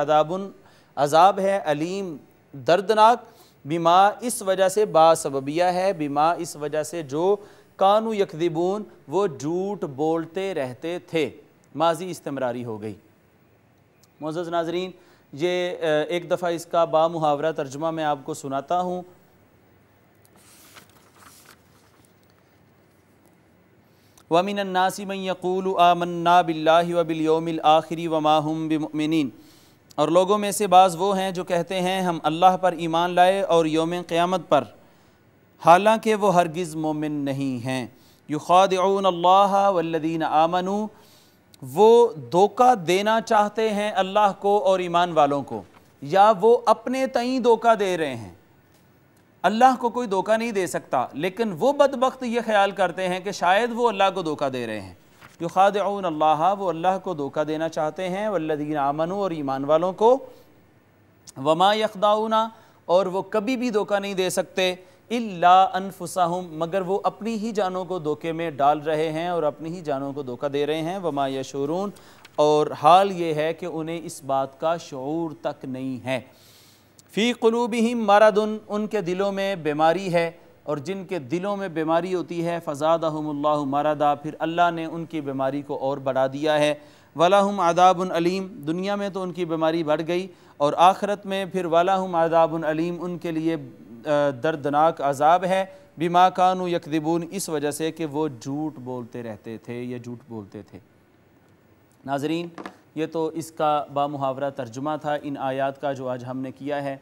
عذاب ہے، علیم دردناک، بما اس وجہ سے با سببیہ ہے، بما اس وجہ سے جو، کانو یکذبون وہ جھوٹ بولتے رہتے تھے، ماضی استمراری ہو گئی۔ معزز ناظرین، یہ ایک دفعہ اس کا با محاورہ ترجمہ میں آپ کو سناتا ہوں۔ وَمِنَ النَّاسِ مَن يَقُولُ آمَنَّا بِاللَّهِ وَبِالْيَوْمِ الْآخِرِ وَمَا هُمْ بِمُؤْمِنِينَ اور لوگوں میں سے بعض وہ ہیں جو کہتے ہیں ہم اللہ پر ایمان لائے اور یوم قیامت پر، حالانکہ وہ ہرگز مومن نہیں ہیں۔ یخادعون اللہ والذین آمنوا وہ دھوکہ دینا چاہتے ہیں اللہ کو اور ایمان والوں کو، یا وہ اپنے تئیں دھوکہ دے رہے ہیں، اللہ کو کوئی دھوکہ نہیں دے سکتا، لیکن وہ بدبخت یہ خیال کرتے ہیں کہ شاید وہ اللہ کو دھوکہ دے رہے ہیں۔ یخادعون اللہ وہ اللہ کو دھوکہ دینا چاہتے ہیں، والذین آمنوا اور ایمان والوں کو، وما یخدعون اور وہ کبھی بھی دھوکہ نہیں دے سکتے الا انفسہم مگر وہ اپنی ہی جانوں کو دھوکے میں ڈال رہے ہیں اور اپنی ہی جانوں کو دھوکہ دے رہے ہیں، وما یشعرون اور حال یہ ہے کہ انہیں اس بات کا شعور تک نہیں ہے۔ فی قلوبہم مرض ان کے دلوں میں بیماری ہے، اور جن کے دلوں میں بیماری ہوتی ہے فزادہم اللہ مرضا پھر اللہ نے ان کی بیماری کو اور بڑھا دیا ہے۔ وَلَهُمْ عَذَابٌ علیم دنیا میں تو ان کی بیماری بڑھ گئی، اور آخرت میں پھر وَلَهُمْ عَذَابٌ علیم ان کے لیے دردناک عذاب ہے، بِمَا كَانُوا يَكْذِبُونَ اس وجہ سے کہ وہ جھوٹ بولتے رہتے تھے یا جھوٹ بولتے تھے۔ ناظرین یہ تو اس کا بامحاورہ ترجمہ تھا ان آیات کا جو آج ہم نے کیا ہے۔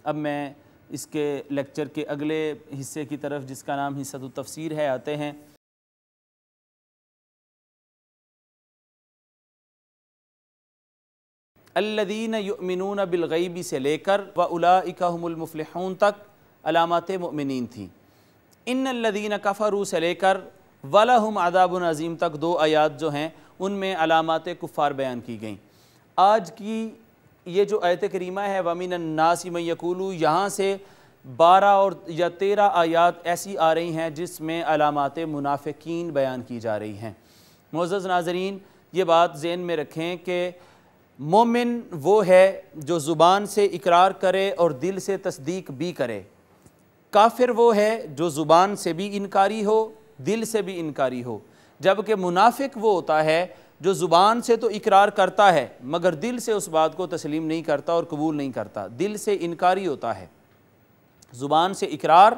اب میں اس کے لیکچر کے اگلے حصے کی طرف جس کا نام حصۃ التفسیر ہے آتے ہیں۔ الذین یؤمنون بالغیب سے لے کر وَأُولَئِكَ هُمُ الْمُفْلِحُونَ تک علامات مؤمنین تھیں۔ ان الذین کفروا سے لے کر وَلَهُمْ عَذَابٌ عظیم تک دو آیات جو ہیں ان میں علامات کفار بیان کی گئیں۔ آج کی یہ جو آیت کریمہ ہے وَمِنَ النَّاسِ مَن یَقُولُ یہاں سے 12 اور یا 13 آیات ایسی آ رہی ہیں جس میں علامات منافقین بیان کی جا رہی ہیں۔ معزز ناظرین یہ بات ذہن میں رکھیں کہ مومن وہ ہے جو زبان سے اقرار کرے اور دل سے تصدیق بھی کرے، کافر وہ ہے جو زبان سے بھی انکاری ہو دل سے بھی انکاری ہو، جبکہ منافق وہ ہوتا ہے جو زبان سے تو اقرار کرتا ہے مگر دل سے اس بات کو تسلیم نہیں کرتا اور قبول نہیں کرتا، دل سے انکاری ہوتا ہے، زبان سے اقرار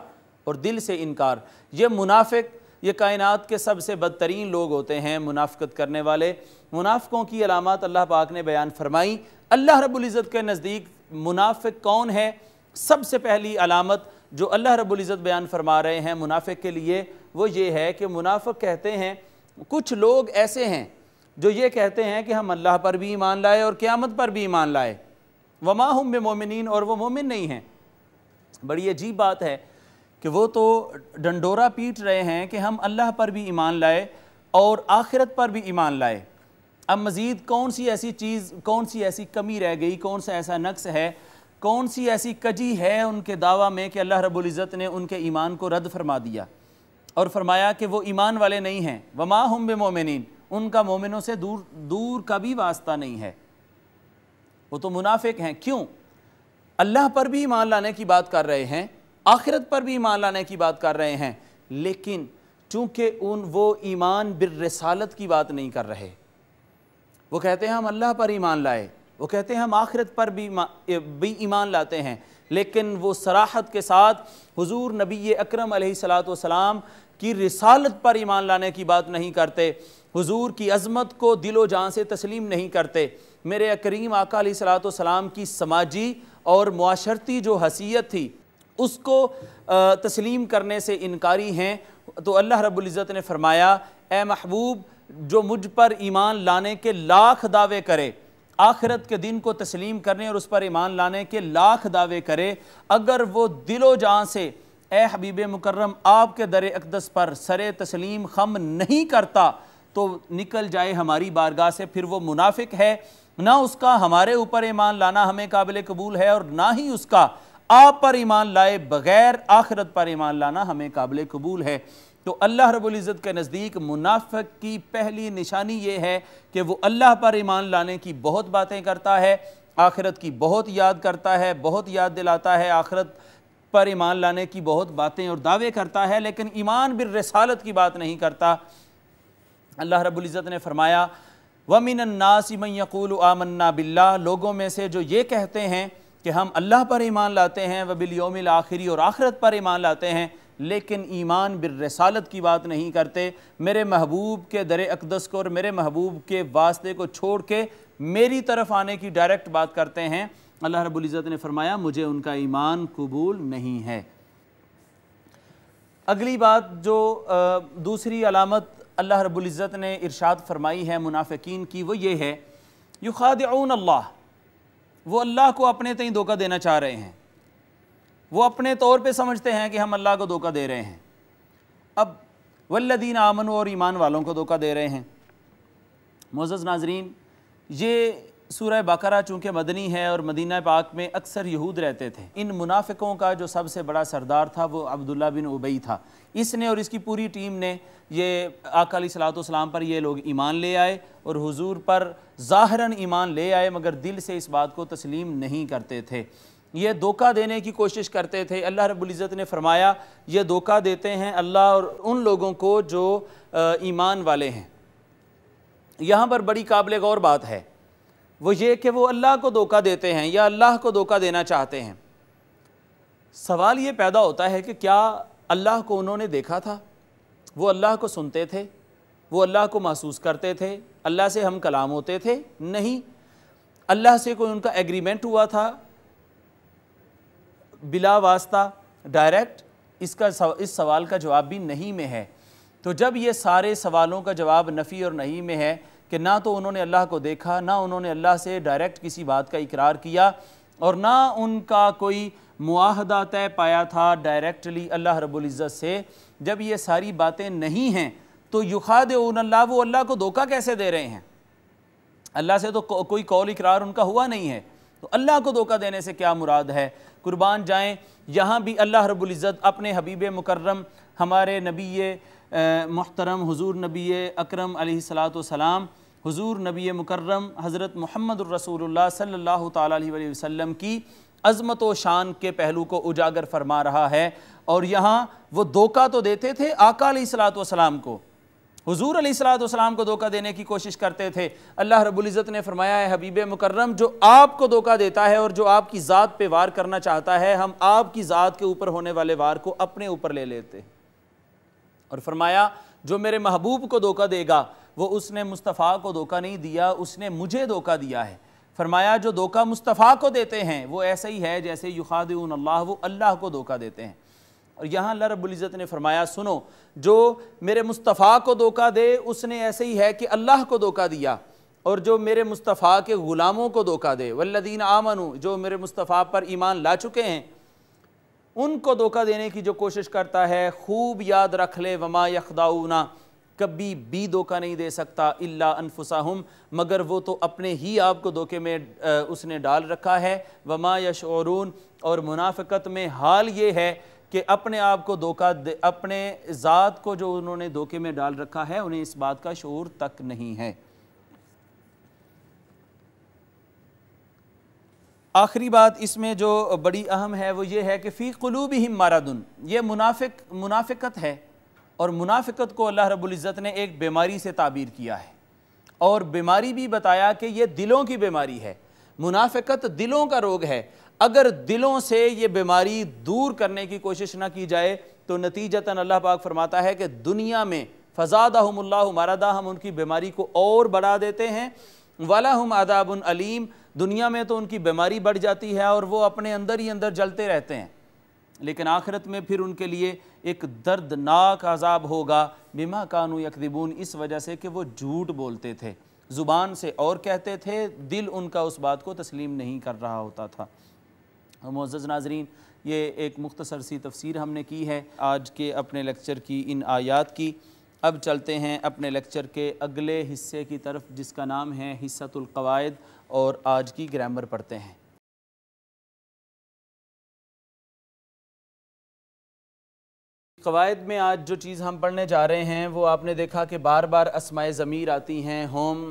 اور دل سے انکار۔ یہ منافق یہ کائنات کے سب سے بدترین لوگ ہوتے ہیں، منافقت کرنے والے۔ منافقوں کی علامات اللہ پاک نے بیان فرمائی۔ اللہ رب العزت کے نزدیک منافق کون ہے؟ سب سے پہلی علامت جو اللہ رب العزت بیان فرما رہے ہیں منافق کے لیے وہ یہ ہے کہ منافق کہتے ہیں، کچھ لوگ ایسے ہیں جو یہ کہتے ہیں کہ ہم اللہ پر بھی ایمان لائے اور قیامت پر بھی ایمان لائے، وما ہم بمومنین اور وہ مومن نہیں ہیں۔ بڑی عجیب بات ہے کہ وہ تو ڈنڈورا پیٹ رہے ہیں کہ ہم اللہ پر بھی ایمان لائے اور آخرت پر بھی ایمان لائے۔ اب مزید کون سی ایسی چیز، کون سی ایسی کمی رہ گئی، کون سا ایسا نقص ہے، کون سی ایسی کجی ہے ان کے دعویٰ میں کہ اللہ رب العزت نے ان کے ایمان کو رد فرما دیا اور فرمایا کہ وہ ایمان والے نہیں ہیں۔ وما ہم بمومنین ان کا مومنوں سے دور کا بھی واسطہ نہیں ہے، وہ تو منافق ہیں۔ کیوں؟ اللہ پر بھی ایمان لانے کی بات کر رہے ہیں، آخرت پر بھی ایمان لانے کی بات کر رہے ہیں، لیکن چونکہ وہ ایمان بالرسالت کی بات نہیں کر رہے۔ وہ کہتے ہیں ہم اللہ پر ایمان لائے، وہ کہتے ہیں ہم آخرت پر بھی ایمان لاتے ہیں، لیکن وہ صراحت کے ساتھ حضور نبی اکرم علیہ السلام کی رسالت پر ایمان لانے کی بات نہیں کرتے، حضور کی عظمت کو دل و جان سے تسلیم نہیں کرتے، میرے کریم آقا علیہ السلام کی سماجی اور معاشرتی جو حیثیت تھی اس کو تسلیم کرنے سے انکاری ہیں۔ تو اللہ رب العزت نے فرمایا اے محبوب جو مجھ پر ایمان لانے کے لاکھ دعوے کرے، آخرت کے دن کو تسلیم کرنے اور اس پر ایمان لانے کے لاکھ دعوے کرے، اگر وہ دل و جان سے اے حبیب مکرم آپ کے در اقدس پر سر تسلیم خم نہیں کرتا تو نکل جائے ہماری بارگاہ سے، پھر وہ منافق ہے۔ نہ اس کا ہمارے اوپر ایمان لانا ہمیں قابل قبول ہے اور نہ ہی اس کا آپ پر ایمان لائے بغیر آخرت پر ایمان لانا ہمیں قابل قبول ہے۔ تو اللہ رب العزت کے نزدیک منافق کی پہلی نشانی یہ ہے کہ وہ اللہ پر ایمان لانے کی بہت باتیں کرتا ہے، آخرت کی بہت یاد کرتا ہے، بہت یاد دلاتا ہے، آخرت پر ایمان لانے کی بہت باتیں اور دعوے کرتا ہے، لیکن ایمان بالرسالت کی بات نہیں کرتا۔ اللہ رب العزت نے فرمایا وَمِنَ النَّاسِ مَن يَقُولُ آمَنَّا بِاللَّهِ لوگوں میں سے جو یہ کہتے ہیں کہ ہم اللہ پر ایمان لاتے ہیں وَبِالْيَوْمِ الْآخِرِ اور آخرت پر ایمان لاتے ہیں، لیکن ایمان بالرسالت کی بات نہیں کرتے، میرے محبوب کے در اقدس کو اور میرے محبوب کے واسطے کو چھوڑ کے میری طرف آنے کی ڈائریکٹ بات کرتے ہیں۔ اللہ رب العزت نے فرمایا مجھے ان کا ایمان قبول نہیں ہے۔ اگلی بات جو دوسری علامت اللہ رب العزت نے ارشاد فرمائی ہے منافقین کی وہ یہ ہے یخادعون اللہ، وہ اللہ کو اپنے تئیں دھوکہ دینا چاہ رہے ہیں، وہ اپنے طور پہ سمجھتے ہیں کہ ہم اللہ کو دھوکہ دے رہے ہیں۔ اب والذین آمنوا اور ایمان والوں کو دھوکہ دے رہے ہیں۔ معزز ناظرین یہ سورہ بقرہ چونکہ مدنی ہے اور مدینہ پاک میں اکثر یہود رہتے تھے، ان منافقوں کا جو سب سے بڑا سردار تھا وہ عبداللہ بن ابی تھا۔ اس نے اور اس کی پوری ٹیم نے یہ آقا علیہ الصلوۃ والسلام پر یہ لوگ ایمان لے آئے اور حضور پر ظاہراً ایمان لے آئے مگر دل سے اس بات کو تسلیم نہیں کرتے تھے، یہ دھوکہ دینے کی کوشش کرتے تھے۔ اللہ رب العزت نے فرمایا یہ دھوکہ دیتے ہیں اللہ اور ان لوگوں کو جو ایمان والے ہیں۔ یہاں پر بڑی قابل غور بات ہے، وہ یہ کہ وہ اللہ کو دھوکہ دیتے ہیں یا اللہ کو دھوکہ دینا چاہتے ہیں۔ سوال یہ پیدا ہوتا ہے کہ کیا اللہ کو انہوں نے دیکھا تھا؟ وہ اللہ کو سنتے تھے، وہ اللہ کو محسوس کرتے تھے، اللہ سے ہم کلام ہوتے تھے؟ نہیں۔ اللہ سے کوئی ان کا ایگریمنٹ ہوا تھا بلا واسطہ ڈائریکٹ؟ اس سوال کا جواب بھی نہیں میں ہے۔ تو جب یہ سارے سوالوں کا جواب نفی اور نہیں میں ہے کہ نہ تو انہوں نے اللہ کو دیکھا، نہ انہوں نے اللہ سے ڈائریکٹ کسی بات کا اقرار کیا اور نہ ان کا کوئی معاہدہ طے پایا تھا ڈائریکٹلی اللہ رب العزت سے، جب یہ ساری باتیں نہیں ہیں تو یخادعون اللہ، وہ اللہ کو دھوکہ کیسے دے رہے ہیں؟ اللہ سے تو کوئی قول اقرار ان کا ہوا نہیں ہے، تو اللہ کو دھوکہ دینے سے کیا مراد ہے؟ قربان جائیں، یہاں بھی اللہ رب العزت اپنے حبیب مکرم ہمارے نبی محترم حضور نبی اکرم علیہ الصلوۃ والسلام، حضور نبی مکرم حضرت محمد الرسول اللہ صلی اللہ تعالیٰ علیہ وسلم کی عظمت و شان کے پہلو کو اجاگر فرما رہا ہے، اور یہاں وہ دھوکہ تو دیتے تھے آقا علیہ الصلوۃ والسلام کو، حضور علیہ الصلوۃ والسلام کو دھوکہ دینے کی کوشش کرتے تھے۔ اللہ رب العزت نے فرمایا ہے حبیب مکرم جو آپ کو دھوکہ دیتا ہے اور جو آپ کی ذات پہ وار کرنا چاہتا ہے، ہم آپ کی ذات کے اوپر ہونے والے وار کو اپنے اوپر لے لیتے ہیں۔ اور فرمایا جو میرے محبوب کو دھوکہ دے گا وہ اس نے مصطفیٰ کو دھوکہ نہیں دیا، اس نے مجھے دھوکہ دیا ہے۔ فرمایا جو دھوکہ مصطفیٰ کو دیتے ہیں وہ ایسا ہی ہے جیسے یخادعون اللہ، وہ اللہ کو دھوکہ دیتے ہیں۔ اور یہاں اللہ رب العزت نے فرمایا سنو، جو میرے مصطفیٰ کو دھوکہ دے اس نے ایسے ہی ہے کہ اللہ کو دھوکہ دیا، اور جو میرے مصطفیٰ کے غلاموں کو دھوکہ دے والذین آمنوا، جو میرے مصطفیٰ پر ایمان لا چکے ہیں، ان کو دھوکہ دینے کی جو کوشش کرتا ہے، خوب یاد رکھ لے وما یخدعون، کبھی بھی دھوکہ نہیں دے سکتا الا انفسہم، مگر وہ تو اپنے ہی آپ کو دھوکے میں اس نے ڈال رکھا ہے، وما یشعرون، اور منافقت میں حال یہ ہے کہ اپنے آپ کو دھوکہ اپنے ذات کو جو انہوں نے دھوکے میں ڈال رکھا ہے انہیں اس بات کا شعور تک نہیں ہے۔ آخری بات اس میں جو بڑی اہم ہے وہ یہ ہے کہ فی قلوبہم مرض، یہ منافقت ہے، اور منافقت کو اللہ رب العزت نے ایک بیماری سے تعبیر کیا ہے، اور بیماری بھی بتایا کہ یہ دلوں کی بیماری ہے، منافقت دلوں کا روگ ہے۔ اگر دلوں سے یہ بیماری دور کرنے کی کوشش نہ کی جائے تو نتیجتاً اللہ پاک فرماتا ہے کہ دنیا میں فزادہم اللہ مرضا، ہم ان کی بیماری کو اور بڑھا دیتے ہیں، وَلَهُمْ عَذَابٌ عَلِيمٌ، دنیا میں تو ان کی بیماری بڑھ جاتی ہے اور وہ اپنے اندر ہی اندر جلتے رہتے ہیں، لیکن آخرت میں پھر ان کے لیے ایک دردناک عذاب ہوگا بما کانوا یکذبون، اس وجہ سے کہ وہ جھوٹ بولتے تھے، زبان سے اور کہتے تھے، دل ان کا اس بات کو تسلیم نہیں کر رہا ہوتا تھا۔ معزز ناظرین، یہ ایک مختصر سی تفسیر ہم نے کی ہے آج کے اپنے لیکچر کی ان آیات کی۔ اب چلتے ہیں اپنے لیکچر کے اگلے حصے کی طرف جس کا نام ہے حصۃ القواعد، اور آج کی گرامر پڑھتے ہیں۔ قواعد میں آج جو چیز ہم پڑھنے جا رہے ہیں وہ آپ نے دیکھا کہ بار بار اسماء ضمیر آتی ہیں، ہم،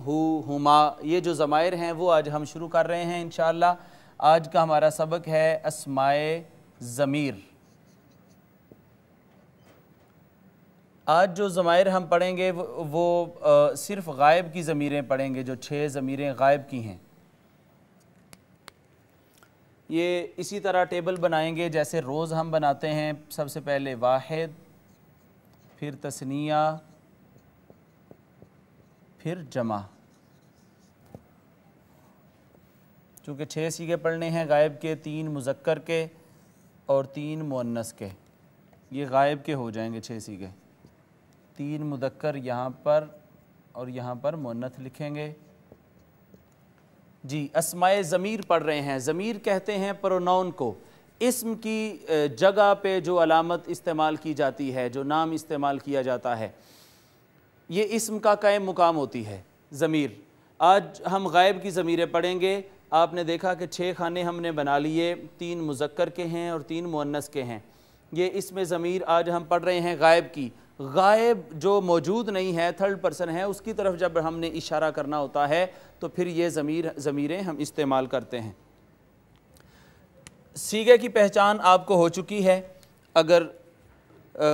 ہو، ہما، یہ جو ضمائر ہیں وہ آج ہم شروع کر رہے ہیں انشاءاللہ۔ آج کا ہمارا سبق ہے اسماء ضمیر۔ آج جو ضمائر ہم پڑھیں گے وہ صرف غائب کی ضمیریں پڑھیں گے، جو 6 ضمیریں غائب کی ہیں۔ یہ اسی طرح ٹیبل بنائیں گے جیسے روز ہم بناتے ہیں، سب سے پہلے واحد، پھر تثنیہ، پھر جمع۔ چونکہ 6 صیغے پڑھنے ہیں غائب کے، 3 مذکر کے اور 3 مؤنث کے، یہ غائب کے ہو جائیں گے 6 صیغے۔ 3 مذکر یہاں پر اور یہاں پر مؤنث لکھیں گے۔ جی، اسماء ضمیر پڑھ رہے ہیں۔ ضمیر کہتے ہیں پروناؤن کو، اسم کی جگہ پہ جو علامت استعمال کی جاتی ہے، جو نام استعمال کیا جاتا ہے، یہ اسم کا قائم مقام ہوتی ہے ضمیر۔ آج ہم غائب کی ضمیریں پڑھیں گے۔ آپ نے دیکھا کہ 6 خانے ہم نے بنا لیے، 3 مذکر کے ہیں اور 3 مؤنث کے ہیں۔ یہ اس میں ضمیر آج ہم پڑھ رہے ہیں غائب کی۔ غائب جو موجود نہیں ہے، تھرڈ پرسن ہے، اس کی طرف جب ہم نے اشارہ کرنا ہوتا ہے تو پھر یہ ضمیریں ہم استعمال کرتے ہیں۔ صیغے کی پہچان آپ کو ہو چکی ہے۔ اگر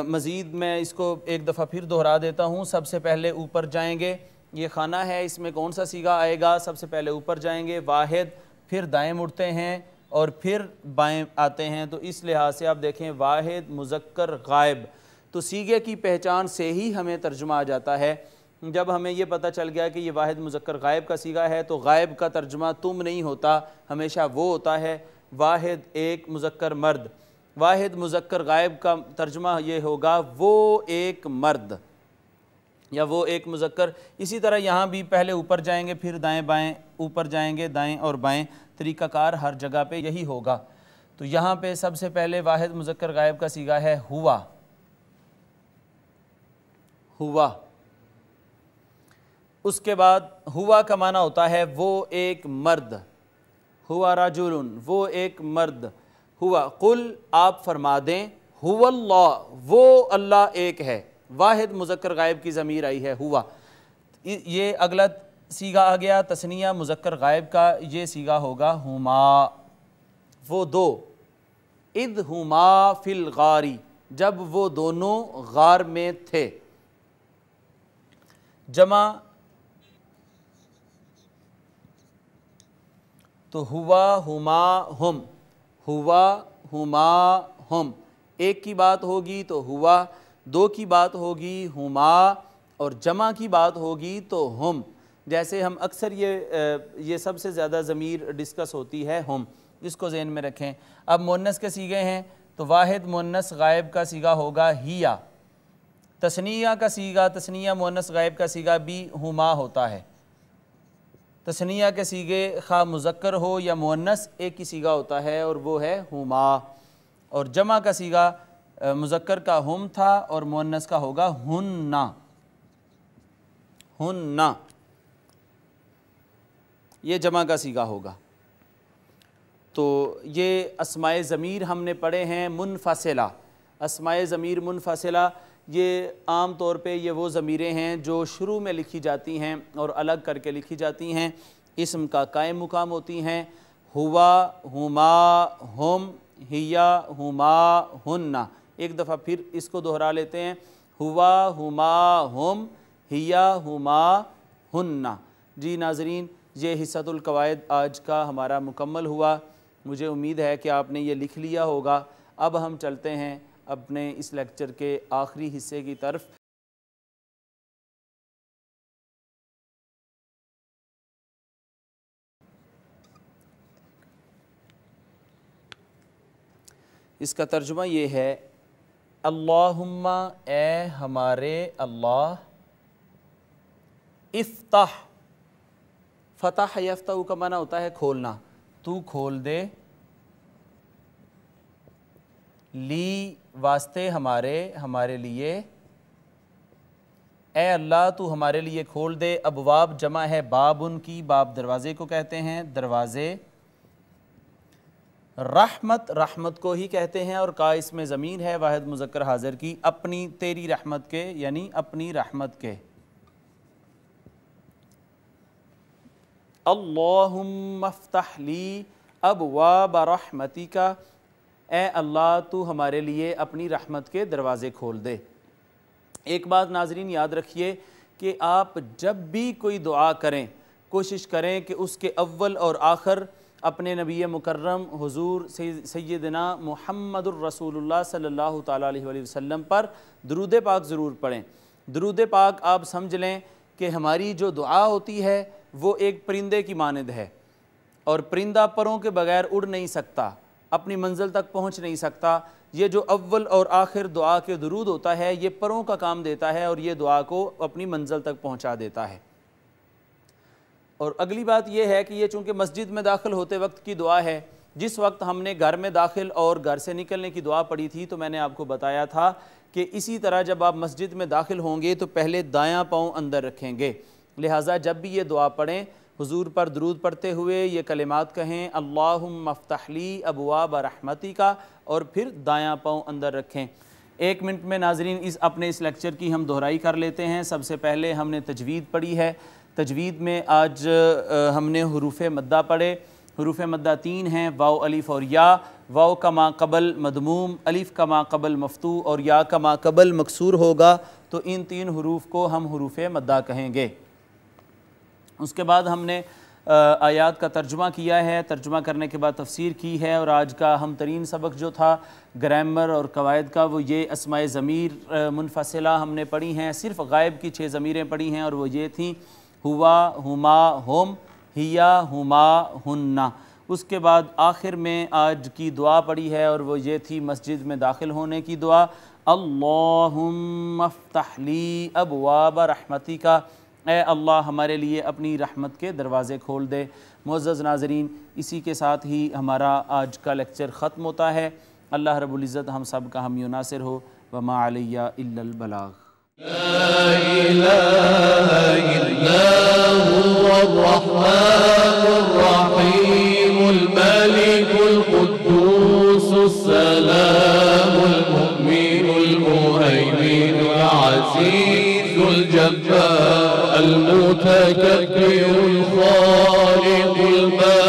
مزید میں اس کو ایک دفعہ پھر دہرا دیتا ہوں۔ سب سے پہلے اوپر جائیں گے، یہ خانہ ہے، اس میں کون سا صیغہ آئے گا؟ سب سے پہلے اوپر جائیں گے، واحد، پھر دائیں مڑتے ہیں اور پھر بائیں آتے ہیں۔ تو اس لحاظ سے آپ دیکھیں واحد، مذکر، غائب، تو صیغے کی پہچان سے ہی ہمیں ترجمہ آ جاتا ہے۔ جب ہمیں یہ پتہ چل گیا کہ یہ واحد، مذکر، غائب کا صیغہ ہے تو غائب کا ترجمہ تم نہیں ہوتا، ہمیشہ وہ ہوتا ہے واحد، ایک، مذکر، مرد۔ واحد، مذکر، غائب کا ترجمہ یہ ہوگا وہ ایک مرد یا وہ ایک مذکر۔ اسی طرح یہاں بھی پہلے اوپر جائیں گے، پھر دائیں بائیں، اوپر جائیں گے، دائیں اور بائیں، طریقہ کار ہر جگہ پہ یہی ہوگا۔ تو یہاں پہ سب سے پہلے واحد، مذکر، غائب کا صیغہ ہے ہوا، ہوا۔ اس کے بعد ہوا کا معنی ہوتا ہے وہ ایک مرد، ہوا رجل، وہ ایک مرد۔ ہوا، قل، آپ فرما دیں، هو اللہ، وہ اللہ ایک ہے۔ واحد، مذکر، غائب کی ضمیر آئی ہے ہوا۔ یہ اگلا صیغہ آ گیا تثنیہ مذکر غائب کا، یہ صیغہ ہوگا ہما، وہ دو۔ اذ ہما فی الغار، جب وہ دونوں غار میں تھے۔ جمع تو ہوا، ہما، ہم، ہوا، ہما، ہم۔ ایک کی بات ہوگی تو ہوا، دو کی بات ہوگی ہما، اور جمع کی بات ہوگی تو ہم۔ جیسے ہم اکثر یہ سب سے زیادہ ضمیر ڈسکس ہوتی ہے ہم، اس کو ذہن میں رکھیں۔ اب مؤنث کے صیغے ہیں تو واحد مؤنث غائب کا صیغہ ہوگا ہیا۔ تثنیہ کا صیغہ، تثنیہ مؤنث غائب کا صیغہ بھی ہما ہوتا ہے۔ تثنیہ کے صیغے خواہ مذکر ہو یا مؤنث ایک ہی صیغہ ہوتا ہے اور وہ ہے ہما، اور جمع کا صیغہ مذکر کا ہم تھا اور مؤنث کا ہوگا ہننا، ہننا، یہ جمع کا صیغہ ہوگا۔ تو یہ اسماء ضمیر ہم نے پڑھے ہیں منفصلہ۔ اسماء ضمیر منفصلہ یہ عام طور پہ یہ وہ ضمیریں ہیں جو شروع میں لکھی جاتی ہیں اور الگ کر کے لکھی جاتی ہیں، اسم کا قائم مقام ہوتی ہیں۔ ہوا، ہما، ہم، ہیا، ہما، ہننا۔ ایک دفعہ پھر اس کو دہرا لیتے ہیں، ہوا، ہما، ہم، ہیا، ہما، ہننا۔ جی ناظرین، یہ حصۃ القواعد آج کا ہمارا مکمل ہوا۔ مجھے امید ہے کہ آپ نے یہ لکھ لیا ہوگا۔ اب ہم چلتے ہیں اپنے اس لیکچر کے آخری حصے کی طرف۔ اس کا ترجمہ یہ ہے، اللہم، اے ہمارے اللہ، افتح، فتح یفتح کا معنی ہوتا ہے کھولنا، تو کھول دے، لی، واسطے ہمارے لیے، اے اللہ تو ہمارے لیے کھول دے۔ ابواب جمع ہے باب ان کی، باب دروازے کو کہتے ہیں، دروازے۔ رحمت، رحمت کو ہی کہتے ہیں اور کا اس میں ضمیر ہے واحد مذکر حاضر کی، اپنی، تیری رحمت کے، یعنی اپنی رحمت کے۔ اللہم افتح لی ابواب رحمتک، اے اللہ تو ہمارے لیے اپنی رحمت کے دروازے کھول دے۔ ایک بات ناظرین یاد رکھیے کہ آپ جب بھی کوئی دعا کریں کوشش کریں کہ اس کے اول اور آخر اپنے نبی مکرم حضور سیدنا محمد الرسول اللہ صلی اللہ تعالیٰ علیہ وآلہ وسلم پر درود پاک ضرور پڑھیں۔ درود پاک آپ سمجھ لیں کہ ہماری جو دعا ہوتی ہے وہ ایک پرندے کی مانند ہے، اور پرندہ پروں کے بغیر اڑ نہیں سکتا، اپنی منزل تک پہنچ نہیں سکتا۔ یہ جو اول اور آخر دعا کے درود ہوتا ہے یہ پروں کا کام دیتا ہے اور یہ دعا کو اپنی منزل تک پہنچا دیتا ہے۔ اور اگلی بات یہ ہے کہ یہ چونکہ مسجد میں داخل ہوتے وقت کی دعا ہے، جس وقت ہم نے گھر میں داخل اور گھر سے نکلنے کی دعا پڑھی تھی تو میں نے آپ کو بتایا تھا کہ اسی طرح جب آپ مسجد میں داخل ہوں گے تو پہلے دایاں پاؤں اندر رکھیں گے، لہٰذا جب بھی یہ دعا پڑھیں حضور پر درود پڑھتے ہوئے یہ کلمات کہیں اللہم افتح لی ابواب رحمتک اور پھر دایاں پاؤں اندر رکھیں۔ 1 منٹ میں ناظرین اپنے اس لیکچر کی ہم دہرائی کر لیتے ہیں۔ سب سے پہلے ہم نے تجوید پڑھی ہے۔ تجوید میں آج ہم نے حروف مدہ پڑھے۔ حروف مدہ 3 ہیں، واو الف اور یا۔ واو کا ما قبل مدموم، الف کا ما قبل مفتوح اور یا کا ما قبل مکسور ہوگا، تو ان 3 حروف کو ہم حروف مدہ کہیں گے۔ اس کے بعد ہم نے آیات کا ترجمہ کیا ہے، ترجمہ کرنے کے بعد تفسیر کی ہے، اور آج کا اہم ترین سبق جو تھا گرامر اور قواعد کا وہ یہ اسماء ضمیر منفصلہ ہم نے پڑھی ہیں۔ صرف غائب کی 6 ضمیریں پڑھی ہیں اور وہ یہ تھیں ہوا، ہما، ہم، ہیا، ہما، ہننا۔ اس کے بعد آخر میں آج کی دعا پڑھی ہے اور وہ یہ تھی مسجد میں داخل ہونے کی دعا، اللہم افتح لی ابواب رحمتک، اے اللہ ہمارے لیے اپنی رحمت کے دروازے کھول دے۔ معزز ناظرین، اسی کے ساتھ ہی ہمارا آج کا لیکچر ختم ہوتا ہے۔ اللہ رب العزت ہم سب کا حامی و ناصر ہو۔ وما علیہ الا البلاغ۔ لا إله إلا هو الرحمن الرحيم الملك القدوس السلام المؤمن المهيمن العزيز الجبار المتكبر الخالق البارئ